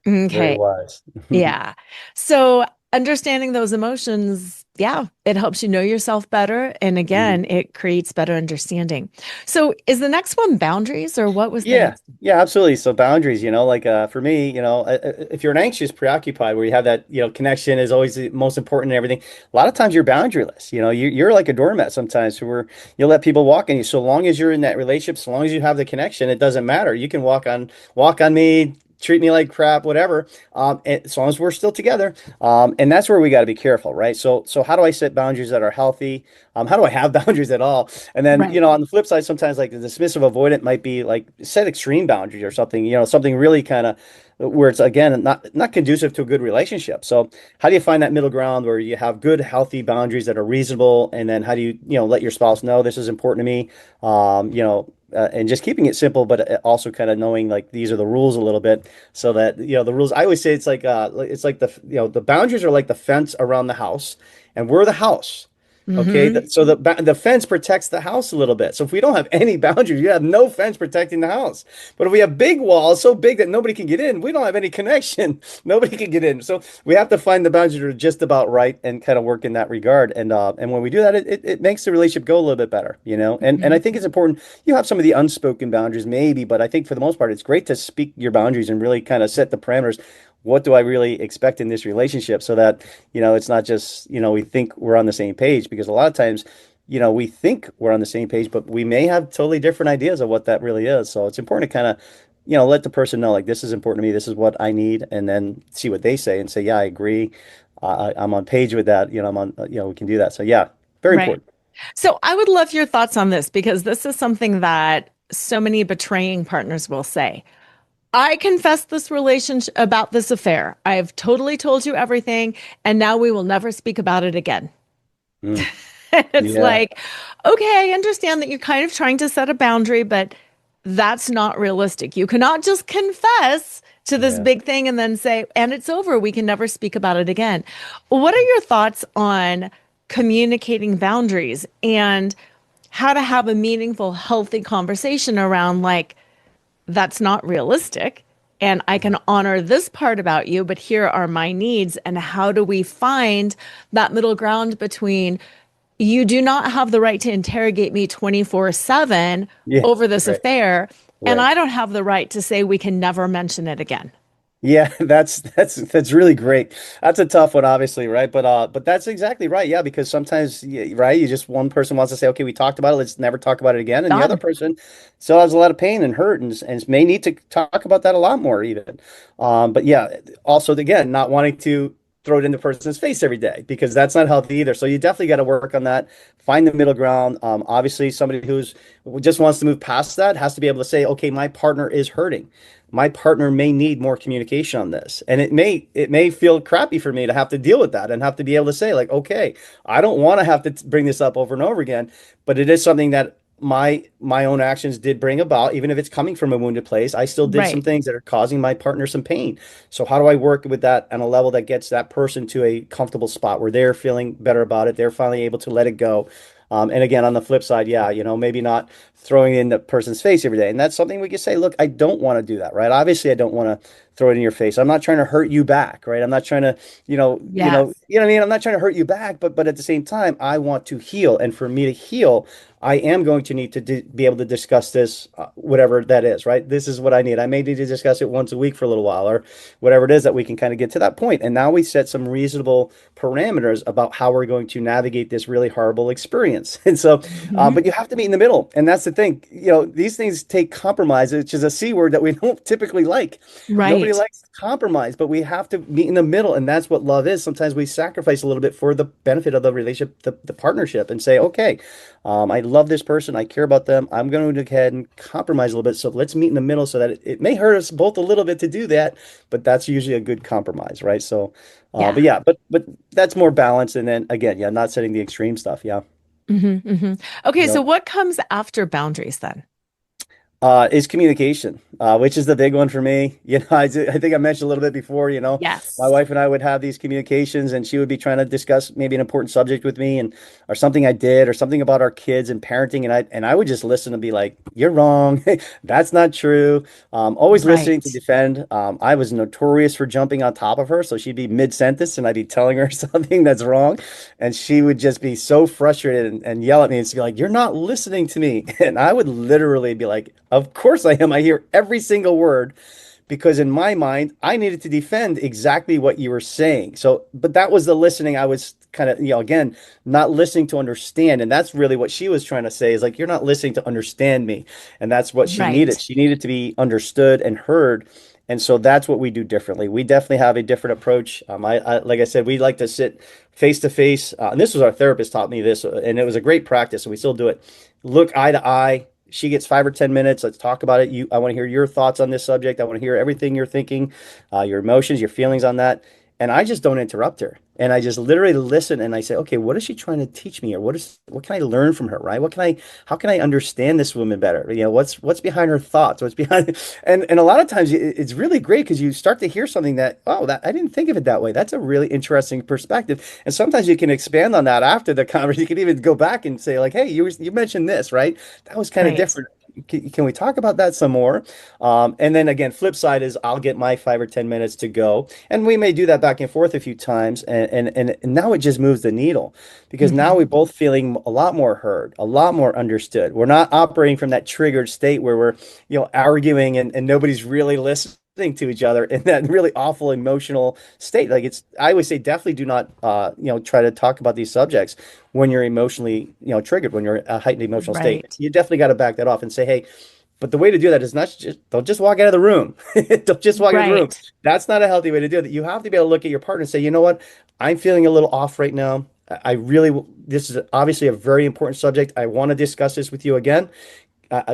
Speaker 3: Very
Speaker 2: Okay.
Speaker 3: wise.
Speaker 2: Yeah. So understanding those emotions, yeah, it helps you know yourself better. And
Speaker 3: Mhm.
Speaker 2: again, it creates better understanding. So is the next one boundaries or what was the
Speaker 3: Yeah,
Speaker 2: next?
Speaker 3: yeah, absolutely. So boundaries, like for me, if you're an anxious, preoccupied, where you have that, connection is always the most important and everything. A lot of times you're boundaryless. You're like a doormat sometimes, where you'll let people walk on you. So long as you're in that relationship, so long as you have the connection, it doesn't matter. You can walk on me, treat me like crap, whatever. As long as we're still together. And that's where we got to be careful, right? So how do I set boundaries that are healthy? How do I have boundaries at all? And then,
Speaker 2: Right.
Speaker 3: on the flip side, sometimes like the dismissive avoidant might be like set extreme boundaries or something, something really kind of where it's again not conducive to a good relationship. So how do you find that middle ground where you have good, healthy boundaries that are reasonable? And then how do you, let your spouse know this is important to me? and just keeping it simple, but also kind of knowing like these are the rules a little bit, so that the rules. I always say it's like the the boundaries are like the fence around the house, and we're the house. Okay,
Speaker 2: Hmm.
Speaker 3: so the fence protects the house a little bit. So if we don't have any boundaries, you have no fence protecting the house. But if we have big walls so big that nobody can get in, we don't have any connection. Nobody can get in. So we have to find the boundaries that are just about right and kind of work in that regard. And when we do that, it makes the relationship go a little bit better, you know. And I think it's important. You have some of the unspoken boundaries, maybe, but I think for the most part, it's great to speak your boundaries and really kind of set the parameters. What do I really expect in this relationship so that it's not just, we think we're on the same page, because a lot of times, we think we're on the same page, but we may have totally different ideas of what that really is. So it's important to kind of, let the person know, like, this is important to me. This is what I need. And then see what they say and say, yeah, I agree. I'm on page with that. I'm on, we can do that. So yeah, very
Speaker 2: Right.
Speaker 3: important.
Speaker 2: So I would love your thoughts on this because this is something that so many betraying partners will say. I confess this relationship about this affair. I've totally told you everything, and now we will never speak about it again.
Speaker 3: Mm,
Speaker 2: It's
Speaker 3: yeah.
Speaker 2: like, okay, I understand that you're kind of trying to set a boundary, but that's not realistic. You cannot just confess to this
Speaker 3: Yeah.
Speaker 2: big thing and then say, and it's over. We can never speak about it again. What are your thoughts on communicating boundaries and how to have a meaningful, healthy conversation around like, that's not realistic. And I can honor this part about you, but here are my needs. And how do we find that middle ground between you do not have the right to interrogate me 24/7
Speaker 3: Yeah.
Speaker 2: over this
Speaker 3: Right.
Speaker 2: affair, and
Speaker 3: Right.
Speaker 2: I don't have the right to say we can never mention it again.
Speaker 3: Yeah, that's really great. That's a tough one, obviously, right? But that's exactly right. Yeah, because sometimes, yeah, right, you just one person wants to say, okay, we talked about it, let's never talk about it again, and the other
Speaker 2: Done.
Speaker 3: person still has a lot of pain and hurt, and may need to talk about that a lot more, even. But yeah, also again, not wanting to throw it in the person's face every day, because that's not healthy either. So you definitely got to work on that. Find the middle ground. Obviously, somebody who just wants to move past that has to be able to say, okay, my partner is hurting, my partner may need more communication on this, and it may feel crappy for me to have to deal with that and have to be able to say, like, okay, I don't want to have to bring this up over and over again, but it is something that my own actions did bring about. Even if it's coming from a wounded place, I still did some
Speaker 2: Right.
Speaker 3: things that are causing my partner some pain. So how do I work with that on a level that gets that person to a comfortable spot where they're feeling better about it, they're finally able to let it go. And again, on the flip side, yeah, maybe not throwing it in the person's face every day. And that's something we can say, look, I don't want to do that, right? Obviously, I don't want to throw it in your face. I'm not trying to hurt you back, right? I'm not trying to,
Speaker 2: Yes.
Speaker 3: you know what I mean? I'm not trying to hurt you back, but at the same time, I want to heal. And for me to heal, I am going to need to be able to discuss this, whatever that is, right? This is what I need. I may need to discuss it once a week for a little while, or whatever it is that we can kind of get to that point. And now we set some reasonable parameters about how we're going to navigate this really horrible experience. And so,
Speaker 2: Mhm.
Speaker 3: but you have to meet in the middle. And that's the thing. These things take compromise, which is a C word that we don't typically like. Nobody
Speaker 2: Right.
Speaker 3: likes compromise, but we have to meet in the middle. And that's what love is. Sometimes we sacrifice a little bit for the benefit of the relationship, the partnership, and say, okay, I love this person. I care about them. I'm going to go ahead and compromise a little bit. So let's meet in the middle, so that it may hurt us both a little bit to do that, but that's usually a good compromise, right? So,
Speaker 2: Yeah.
Speaker 3: but yeah, but that's more balanced. And then again, yeah, not setting the extreme stuff. Yeah.
Speaker 2: Hmm. Hmm. Okay, so
Speaker 3: Yep.
Speaker 2: what comes after boundaries then?
Speaker 3: Is communication, which is the big one for me. I think I mentioned a little bit before, my
Speaker 2: Yes.
Speaker 3: wife and I would have these communications, and she would be trying to discuss maybe an important subject with me, and or something I did, or something about our kids and parenting, and I would just listen and be like, "You're wrong. That's not true." Always listening to
Speaker 2: Right.
Speaker 3: defend. I was notorious for jumping on top of her, so she'd be mid-sentence, and I'd be telling her something that's wrong, and she would just be so frustrated and yell at me and be like, "You're not listening to me." And I would literally be like, "Of course I am. I hear every single word." Because in my mind, I needed to defend exactly what you were saying. So, but that was the listening. I was kind of, again, not listening to understand. And that's really what she was trying to say, is like, you're not listening to understand me. And that's what she needed.
Speaker 2: Right.
Speaker 3: She needed to be understood and heard. And so that's what we do differently. We definitely have a different approach. Like I said, we like to sit face to face. And this was our therapist taught me this, and it was a great practice. And we still do it. Look eye to eye. She gets 5 or 10 minutes. Let's talk about it. I want to hear your thoughts on this subject. I want to hear everything you're thinking, your emotions, your feelings on that. and I just don't interrupt her. And I just literally listen and I say, okay, what is she trying to teach me? Or what can I learn from her, right? How can I understand this woman better? What's behind her thoughts? What's behind, and a lot of times it's really great because you start to hear something that, oh, that I didn't think of it that way. That's a really interesting perspective. And sometimes you can expand on that after the conversation. You can even go back and say like, hey, you mentioned this, right? That was kind of
Speaker 2: Right.
Speaker 3: different. Can we talk about that some more? And then again, flip side is I'll get my 5 or 10 minutes to go, and we may do that back and forth a few times, and now it just moves the needle because now
Speaker 2: Hmm.
Speaker 3: we're both feeling a lot more heard, a lot more understood. We're not operating from that triggered state where we're arguing and nobody's really listening to each other in that really awful emotional state. Like I always say, definitely do not, try to talk about these subjects when you're emotionally, triggered, when you're a heightened emotional state.
Speaker 2: Right.
Speaker 3: You definitely got to back that off and say, hey, but the way to do that is not just don't just walk out of the room. Don't just walk out of the room.
Speaker 2: Right.
Speaker 3: That's not a healthy way to do it. You have to be able to look at your partner and say, you know what? I'm feeling a little off right now. I really, this is obviously a very important subject. I want to discuss this with you again.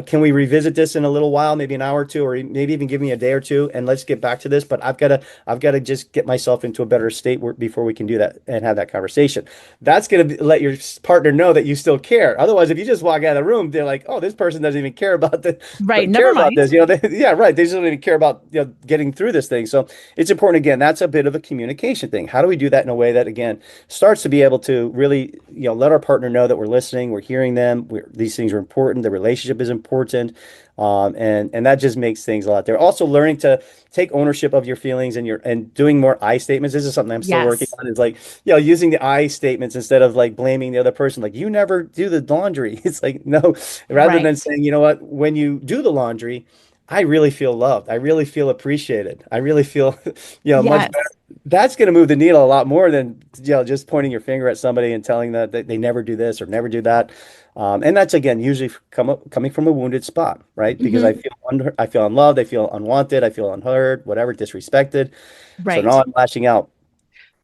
Speaker 3: Can we revisit this in a little while, maybe an hour or two, or maybe even give me a day or two, and let's get back to this. But I've got to just get myself into a better state before we can do that and have that conversation. That's going to let your partner know that you still care. Otherwise, if you just walk out of the room, they're like, "Oh, this person doesn't even care about
Speaker 2: Right.
Speaker 3: care
Speaker 2: Never
Speaker 3: about
Speaker 2: mind.
Speaker 3: this." Yeah, right. They just don't even care about getting through this thing. So it's important. Again, that's a bit of a communication thing. How do we do that in a way that again starts to be able to really let our partner know that we're listening, we're hearing them, these things are important, the relationship is important, and that just makes things a lot there. Also, learning to take ownership of your feelings and doing more I statements. This is something I'm still working
Speaker 2: Yes.
Speaker 3: on. Is like using the I statements instead of like blaming the other person. Like you never do the laundry. It's like no, rather than
Speaker 2: Right.
Speaker 3: saying you know what, when you do the laundry, I really feel loved. I really feel appreciated. I really feel much better.
Speaker 2: Yes.
Speaker 3: That's going to move the needle a lot more than just pointing your finger at somebody and telling that they never do this or never do that. And that's again usually coming from a wounded spot, right? Because
Speaker 2: Hmm.
Speaker 3: I feel unloved, I feel unwanted, I feel unheard, whatever, disrespected. So now
Speaker 2: Right.
Speaker 3: I'm lashing out.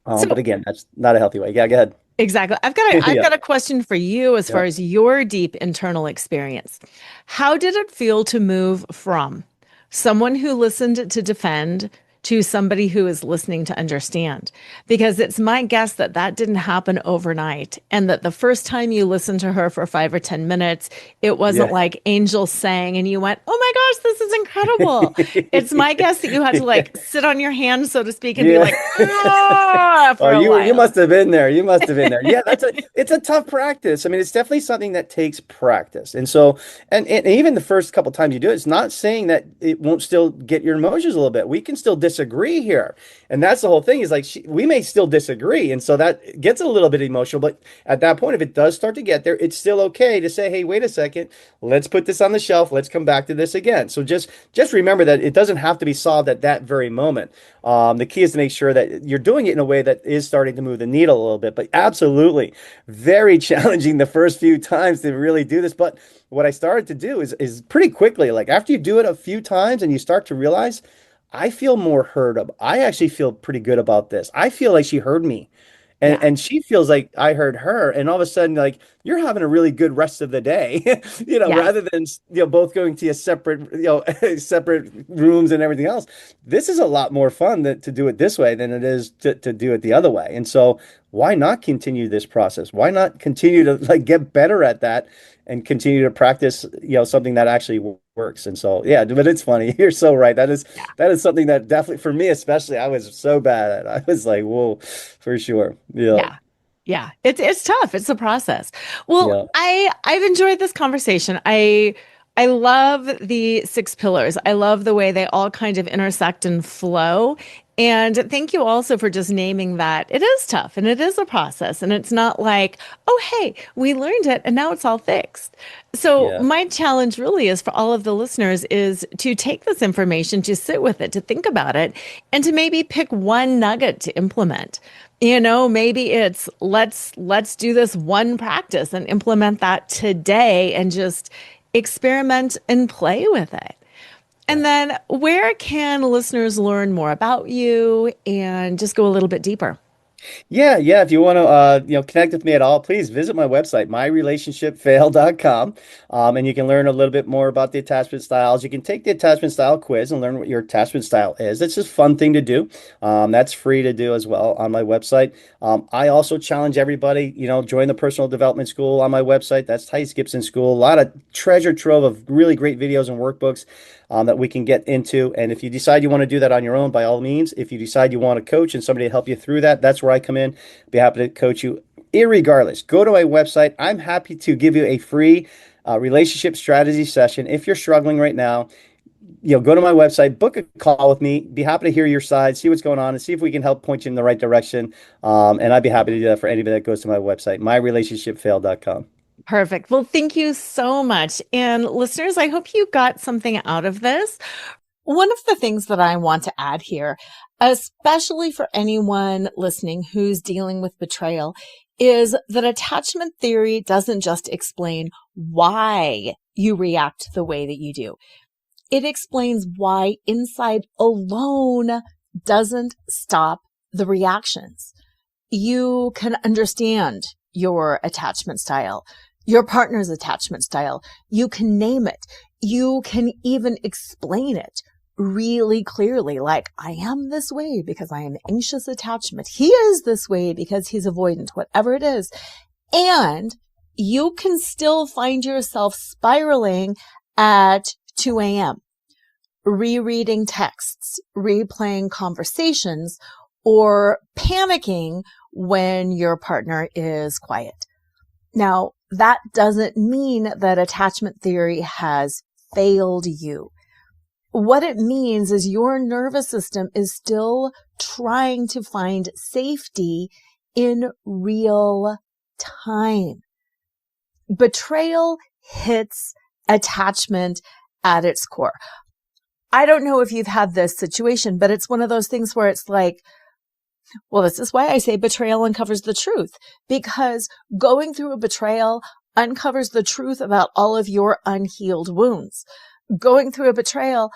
Speaker 3: But
Speaker 2: So
Speaker 3: again, that's not a healthy way. Yeah, go ahead.
Speaker 2: exactly. I've
Speaker 3: Yeah,
Speaker 2: got a question for you as
Speaker 3: yeah.
Speaker 2: far as your deep internal experience. How did it feel to move from someone who listened to defend to somebody who is listening to understand? Because it's my guess that that didn't happen overnight, and that the first time you listened to her for 5 or 10 minutes, it wasn't
Speaker 3: Yeah.
Speaker 2: like angels sang and you went, "Oh my gosh, this is incredible." It's my guess that you had to
Speaker 3: Yeah.
Speaker 2: like sit on your hands, so to speak, and be
Speaker 3: Yeah.
Speaker 2: like, "Ah,"
Speaker 3: Oh,
Speaker 2: for a
Speaker 3: you
Speaker 2: while.
Speaker 3: must have been there. You must have been there. Yeah, it's a tough practice. I mean, it's definitely something that takes practice. And so, and even the first couple times you do it, it's not saying that it won't still get your emotions a little bit. We can still disagree here. And that's the whole thing is like we may still disagree. And so that gets a little bit emotional, but at that point, if it does start to get there, it's still okay to say, "Hey, wait a second. Let's put this on the shelf. Let's come back to this again." So just remember that it doesn't have to be solved at that very moment. The key is to make sure that you're doing it in a way that is starting to move the needle a little bit. But absolutely, very challenging the first few times to really do this. But what I started to do is pretty quickly, like after you do it a few times and you start to realize, I feel more heard of. I actually feel pretty good about this. I feel like she heard me. And
Speaker 2: Yeah.
Speaker 3: and she feels like I heard her, and all of a sudden, like you're having a really good rest of the day,
Speaker 2: Yes.
Speaker 3: rather than both going to a separate, separate rooms and everything else. This is a lot more fun to do it this way than it is to do it the other way. And so, why not continue this process? Why not continue to like get better at that and continue to practice, something that actually works? And so, yeah, but it's funny. You're so right.
Speaker 2: Yeah.
Speaker 3: That is something that definitely for me, especially, I was so bad at. I was like, whoa, for sure. Yeah.
Speaker 2: Yeah. Yeah. It's tough. It's a process. Well,
Speaker 3: Yeah.
Speaker 2: I've enjoyed this conversation. I love the six pillars. I love the way they all kind of intersect and flow. And thank you also for just naming that it is tough and it is a process. And it's not like, oh, hey, we learned it and now it's all fixed. So
Speaker 3: Yeah.
Speaker 2: my challenge really is for all of the listeners is to take this information, to sit with it, to think about it, and to maybe pick one nugget to implement. Maybe it's let's do this one practice and implement that today and just experiment and play with it.
Speaker 3: Yeah.
Speaker 2: And then where can listeners learn more about you and just go a little bit deeper?
Speaker 3: Yeah, yeah. If you want to, connect with me at all, please visit my website, myrelationshipfail.com. And you can learn a little bit more about the attachment styles. You can take the attachment style quiz and learn what your attachment style is. It's just a fun thing to do. That's free to do as well on my website. I also challenge everybody, join the personal development school on my website. That's Tice Gibson School. A lot of treasure trove of really great videos and workbooks that we can get into. And if you decide you want to do that on your own, by all means. If you decide you want a coach and somebody to help you through that, that's where I come in. Be happy to coach you. Irregardless, go to my website. I'm happy to give you a free relationship strategy session. If you're struggling right now, go to my website, book a call with me. Be happy to hear your side, see what's going on, and see if we can help point you in the right direction. And I'd be happy to do that for anybody that goes to my website, myrelationshipfail.com.
Speaker 2: Perfect. Well, thank you so much. And listeners, I hope you got something out of this. One of the things that I want to add here, especially for anyone listening who's dealing with betrayal, is that attachment theory doesn't just explain why you react the way that you do. It explains why inside alone doesn't stop the reactions. You can understand your attachment style, your partner's attachment style. You can name it. You can even explain it really clearly, like, I am this way because I am anxious attachment. He is this way because he's avoidant, whatever it is. And you can still find yourself spiraling at 2 a.m., rereading texts, replaying conversations, or panicking when your partner is quiet. Now, that doesn't mean that attachment theory has failed you. What it means is your nervous system is still trying to find safety in real time. Betrayal hits attachment at its core. I don't know if you've had this situation, but it's one of those things where it's like, well, this is why I say betrayal uncovers the truth, because going through a betrayal uncovers the truth about all of your unhealed wounds. Going through a betrayal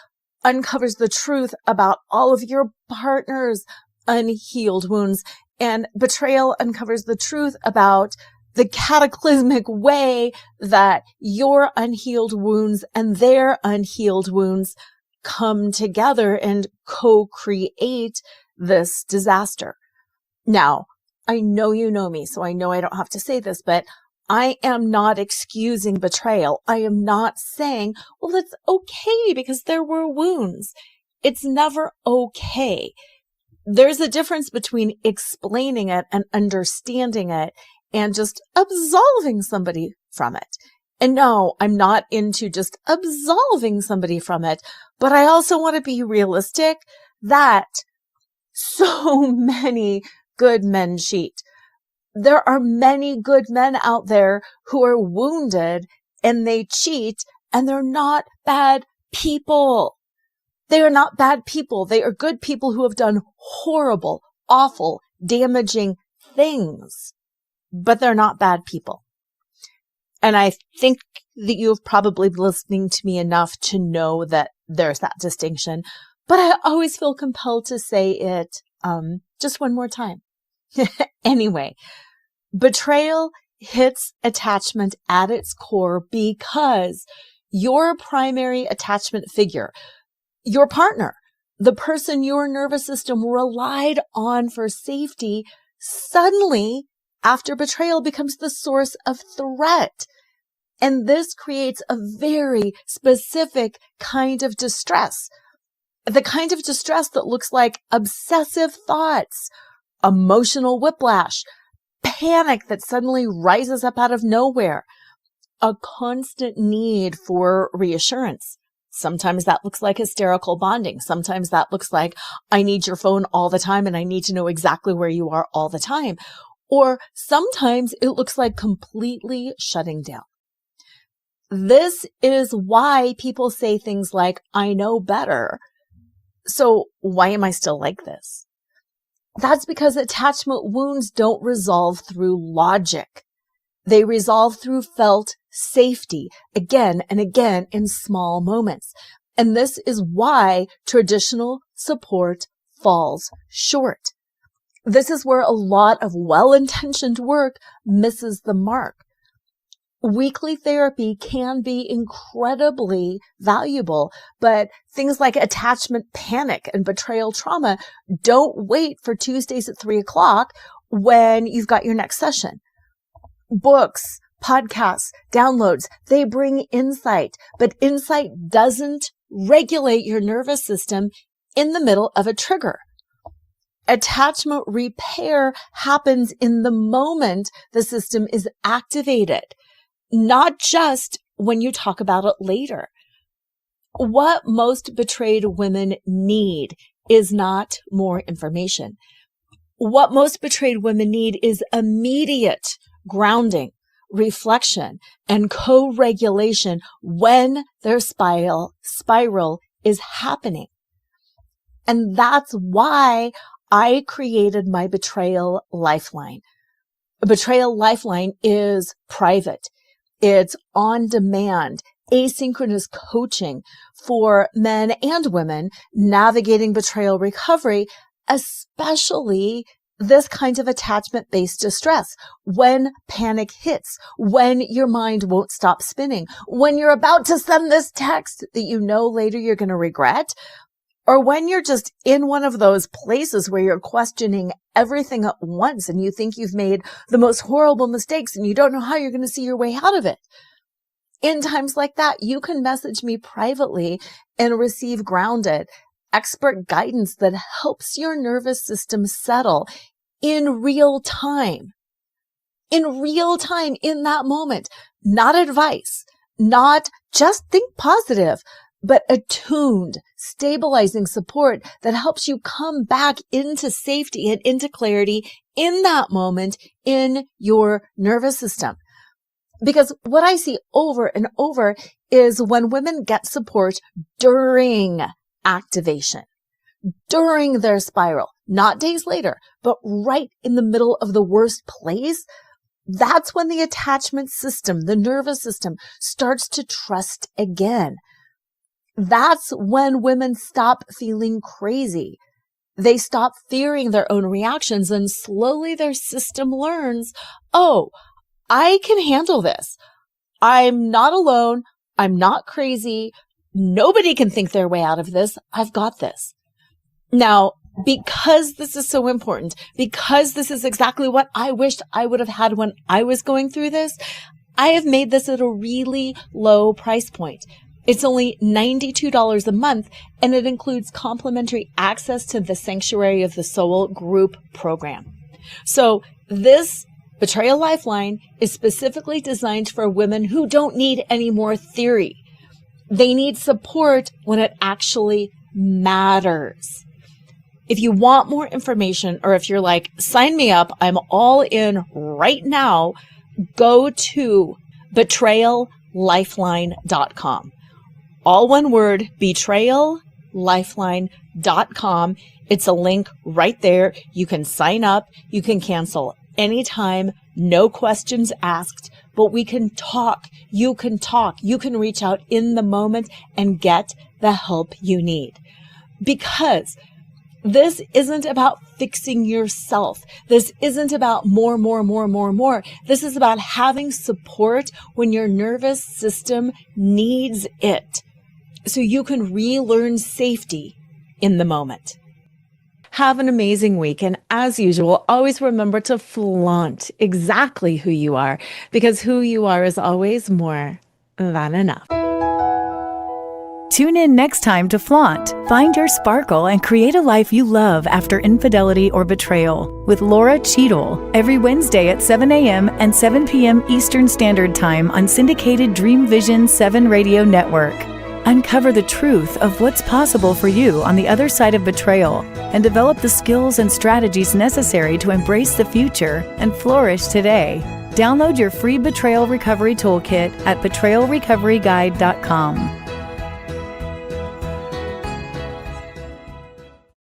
Speaker 2: uncovers the truth about all of your partner's unhealed wounds. And betrayal uncovers the truth about the cataclysmic way that your unhealed wounds and their unhealed wounds come together and co-create this disaster. Now, I know you know me, so I know I don't have to say this, but I am not excusing betrayal. I am not saying, well, it's okay because there were wounds. It's never okay. There's a difference between explaining it and understanding it and just absolving somebody from it. And no, I'm not into just absolving somebody from it, but I also want to be realistic that so many good men cheat. There are many good men out there who are wounded and they cheat, and they're not bad people. They are not bad people. They are good people who have done horrible, awful, damaging things, but they're not bad people. And I think that you've probably been listening to me enough to know that there's that distinction, but I always feel compelled to say it just one more time. Anyway, betrayal hits attachment at its core because your primary attachment figure, your partner, the person your nervous system relied on for safety, suddenly, after betrayal, becomes the source of threat. And this creates a very specific kind of distress. The kind of distress that looks like obsessive thoughts, emotional whiplash, panic that suddenly rises up out of nowhere, a constant need for reassurance. Sometimes that looks like hysterical bonding. Sometimes that looks like, I need your phone all the time and I need to know exactly where you are all the time. Or sometimes it looks like completely shutting down. This is why people say things like, I know better. So why am I still like this? That's because attachment wounds don't resolve through logic. They resolve through felt safety again and again in small moments. And this is why traditional support falls short. This is where a lot of well-intentioned work misses the mark. Weekly therapy can be incredibly valuable, but things like attachment panic and betrayal trauma don't wait for Tuesdays at 3:00 when you've got your next session. Books, podcasts, downloads, they bring insight, but insight doesn't regulate your nervous system in the middle of a trigger. Attachment repair happens in the moment the system is activated, not just when you talk about it later. What most betrayed women need is not more information. What most betrayed women need is immediate grounding, reflection, and co-regulation when their spiral is happening. And that's why I created my Betrayal Lifeline. A Betrayal Lifeline is private. It's on demand, asynchronous coaching for men and women navigating betrayal recovery, especially this kind of attachment-based distress. When panic hits, when your mind won't stop spinning, when you're about to send this text that you know later you're going to regret, or when you're just in one of those places where you're questioning everything at once and you think you've made the most horrible mistakes and you don't know how you're going to see your way out of it. In times like that, you can message me privately and receive grounded, expert guidance that helps your nervous system settle in real time. In real time, in that moment. Not advice, not just think positive, but attuned, stabilizing support that helps you come back into safety and into clarity in that moment in your nervous system. Because what I see over and over is when women get support during activation, during their spiral, not days later, but right in the middle of the worst place, that's when the attachment system, the nervous system, starts to trust again. That's when women stop feeling crazy. They stop fearing their own reactions, and slowly their system learns, oh, I can handle this. I'm not alone. I'm not crazy. Nobody can think their way out of this. I've got this. Now, because this is so important, because this is exactly what I wished I would have had when I was going through this, I have made this at a really low price point. It's only $92 a month, and it includes complimentary access to the Sanctuary of the Soul group program. So this Betrayal Lifeline is specifically designed for women who don't need any more theory. They need support when it actually matters. If you want more information, or if you're like, sign me up, I'm all in right now, go to betrayallifeline.com. All one word, betrayallifeline.com. It's a link right there. You can sign up. You can cancel anytime. No questions asked, but we can talk. You can talk. You can reach out in the moment and get the help you need. Because this isn't about fixing yourself. This isn't about more. This is about having support when your nervous system needs it, so you can relearn safety in the moment. Have an amazing week. And as usual, always remember to flaunt exactly who you are, because who you are is always more than enough.
Speaker 1: Tune in next time to Flaunt, find your sparkle, and create a life you love after infidelity or betrayal with Lora Cheadle every Wednesday at 7 a.m. and 7 p.m. Eastern Standard Time on syndicated Dream Vision 7 radio network. Uncover the truth of what's possible for you on the other side of betrayal and develop the skills and strategies necessary to embrace the future and flourish today. Download your free Betrayal Recovery Toolkit at betrayalrecoveryguide.com.